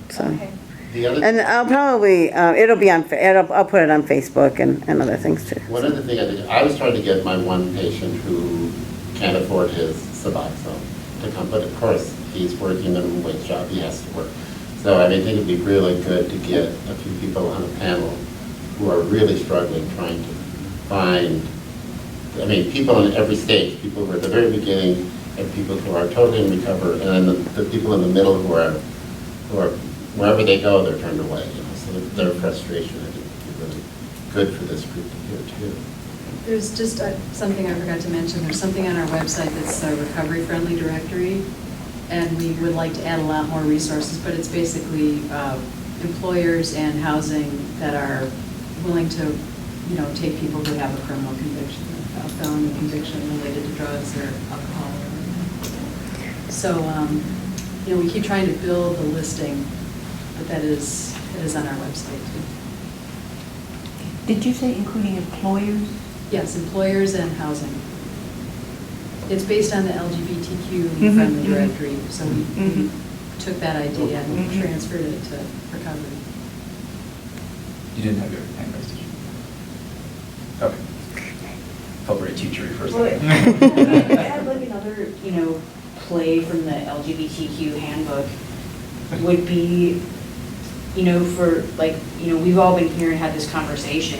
So. Okay. And I'll probably, it'll be on, I'll put it on Facebook and other things too. One other thing I was trying to get my one patient who can't afford his Suboxone to come, but of course, he's working a minimum wage job, he has to work. So I mean, I think it'd be really good to get a few people on a panel who are really struggling, trying to find, I mean, people in every stage, people who are at the very beginning, and people who are totally in recovery, and then the people in the middle who are wherever they go, they're turned away. So their frustration, I think, would be really good for this group to hear too. There's just something I forgot to mention. There's something on our website that's a recovery-friendly directory, and we would like to add a lot more resources, but it's basically employers and housing that are willing to, take people who have a criminal conviction, a felony conviction related to drugs or alcohol. So, we keep trying to build a listing, but that is on our website too. Did you say including employers? Yes, employers and housing. It's based on the LGBTQ-friendly directory, so we took that idea and transferred it to recovery. you didn't have your hand raised, did you? Okay. Felt very teachery for a Well, second. I have like another, play from the LGBTQ handbook. would be, for like, we've all been here and had this conversation,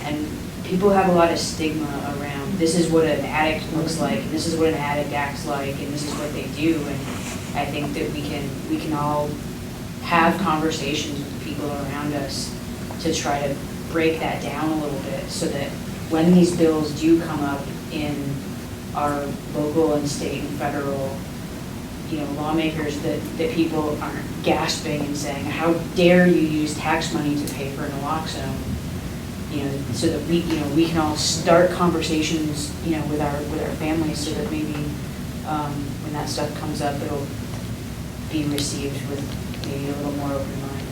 and people have a lot of stigma around, this is what an addict looks like, and this is what an addict acts like, and this is what they do, and I think that we can all have conversations with people around us to try to break that down a little bit, so that when these bills do come up in our local and state and federal, lawmakers, that people aren't gasping and saying, how dare you use tax money to pay for naloxone? So that we can all start conversations, with our families, so that maybe when that stuff comes up, it'll be received with maybe a little more open mind.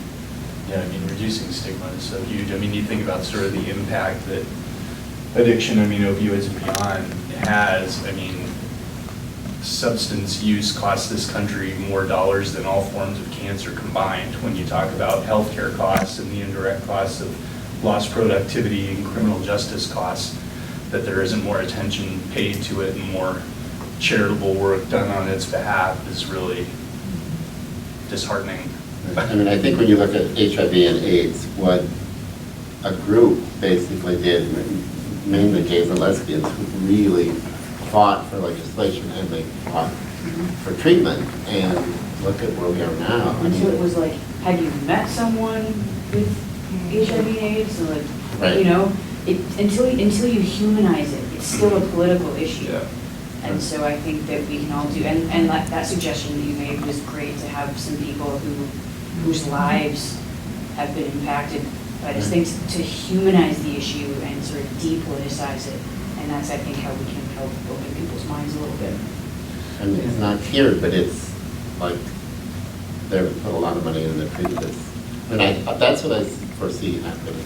Yeah, I mean, reducing stigma is so huge. I mean, you think about sort of the impact that addiction, opioids and beyond has. I mean, substance use costs this country more dollars than all forms of cancer combined. When you talk about healthcare costs and the indirect costs of lost productivity and criminal justice costs, that there isn't more attention paid to it and more charitable work done on its behalf is really disheartening. I think when you look at HIV and AIDS, what a group basically did, mainly gays and lesbians, who really fought for legislation and they fought for treatment, and look at where we are now. Until it was like, had you met someone with HIV and AIDS? So like, right. Until you humanize it, it's still a political issue. Yeah. And so I think that we can all do, and that suggestion that you made was great, to have some people whose lives have been impacted by this thing, to humanize the issue and sort of depoliticize it. And that's, I think, how we can help open people's minds a little bit. And it's not here, but it's like they've put a lot of money in the treatment. And that's what I foresee happening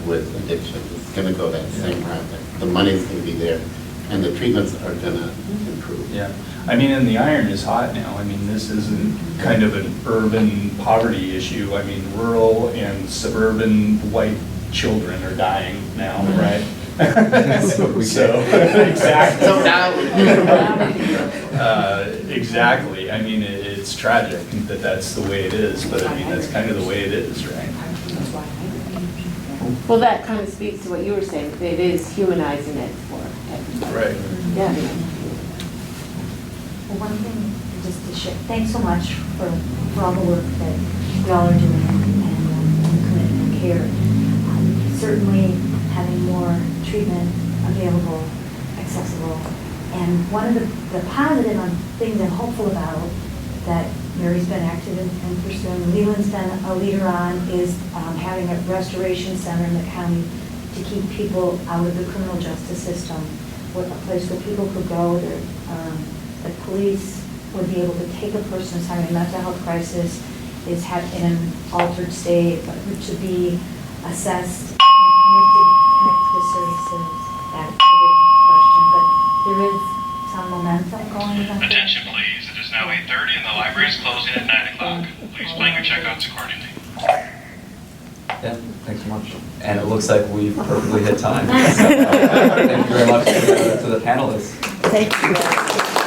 with addiction. It's going to go that same route. The money's going to be there, and the treatments are going to improve. Yeah, and the iron is hot now. This isn't kind of an urban poverty issue. Rural and suburban white children are dying now, right? So exactly. So now exactly. It's tragic that that's the way it is, but that's kind of the way it is, right? Well, that kind of speaks to what you were saying. It is humanizing it for everybody. Right. Yeah. Well, one thing, just to share, thanks so much for all the work that y'all are doing and commitment and care. Certainly having more treatment available, accessible. And one of the positive things I'm hopeful about that Mary's been active in pursuing, Leland's been a leader on, is having a restoration center in the county to keep people out of the criminal justice system, a place where people could go, the police would be able to take a person who's having a mental health crisis, is in an altered state, but to be assessed and connected to services. That's a big question, but there is some momentum going on. Attention please, it is now 8:30 and the library is closing at 9 o'clock. Please plan your checkouts accordingly. Yeah, thanks so much. And it looks like we've perfectly hit time. So, thank you very much to the panelists. Thank you.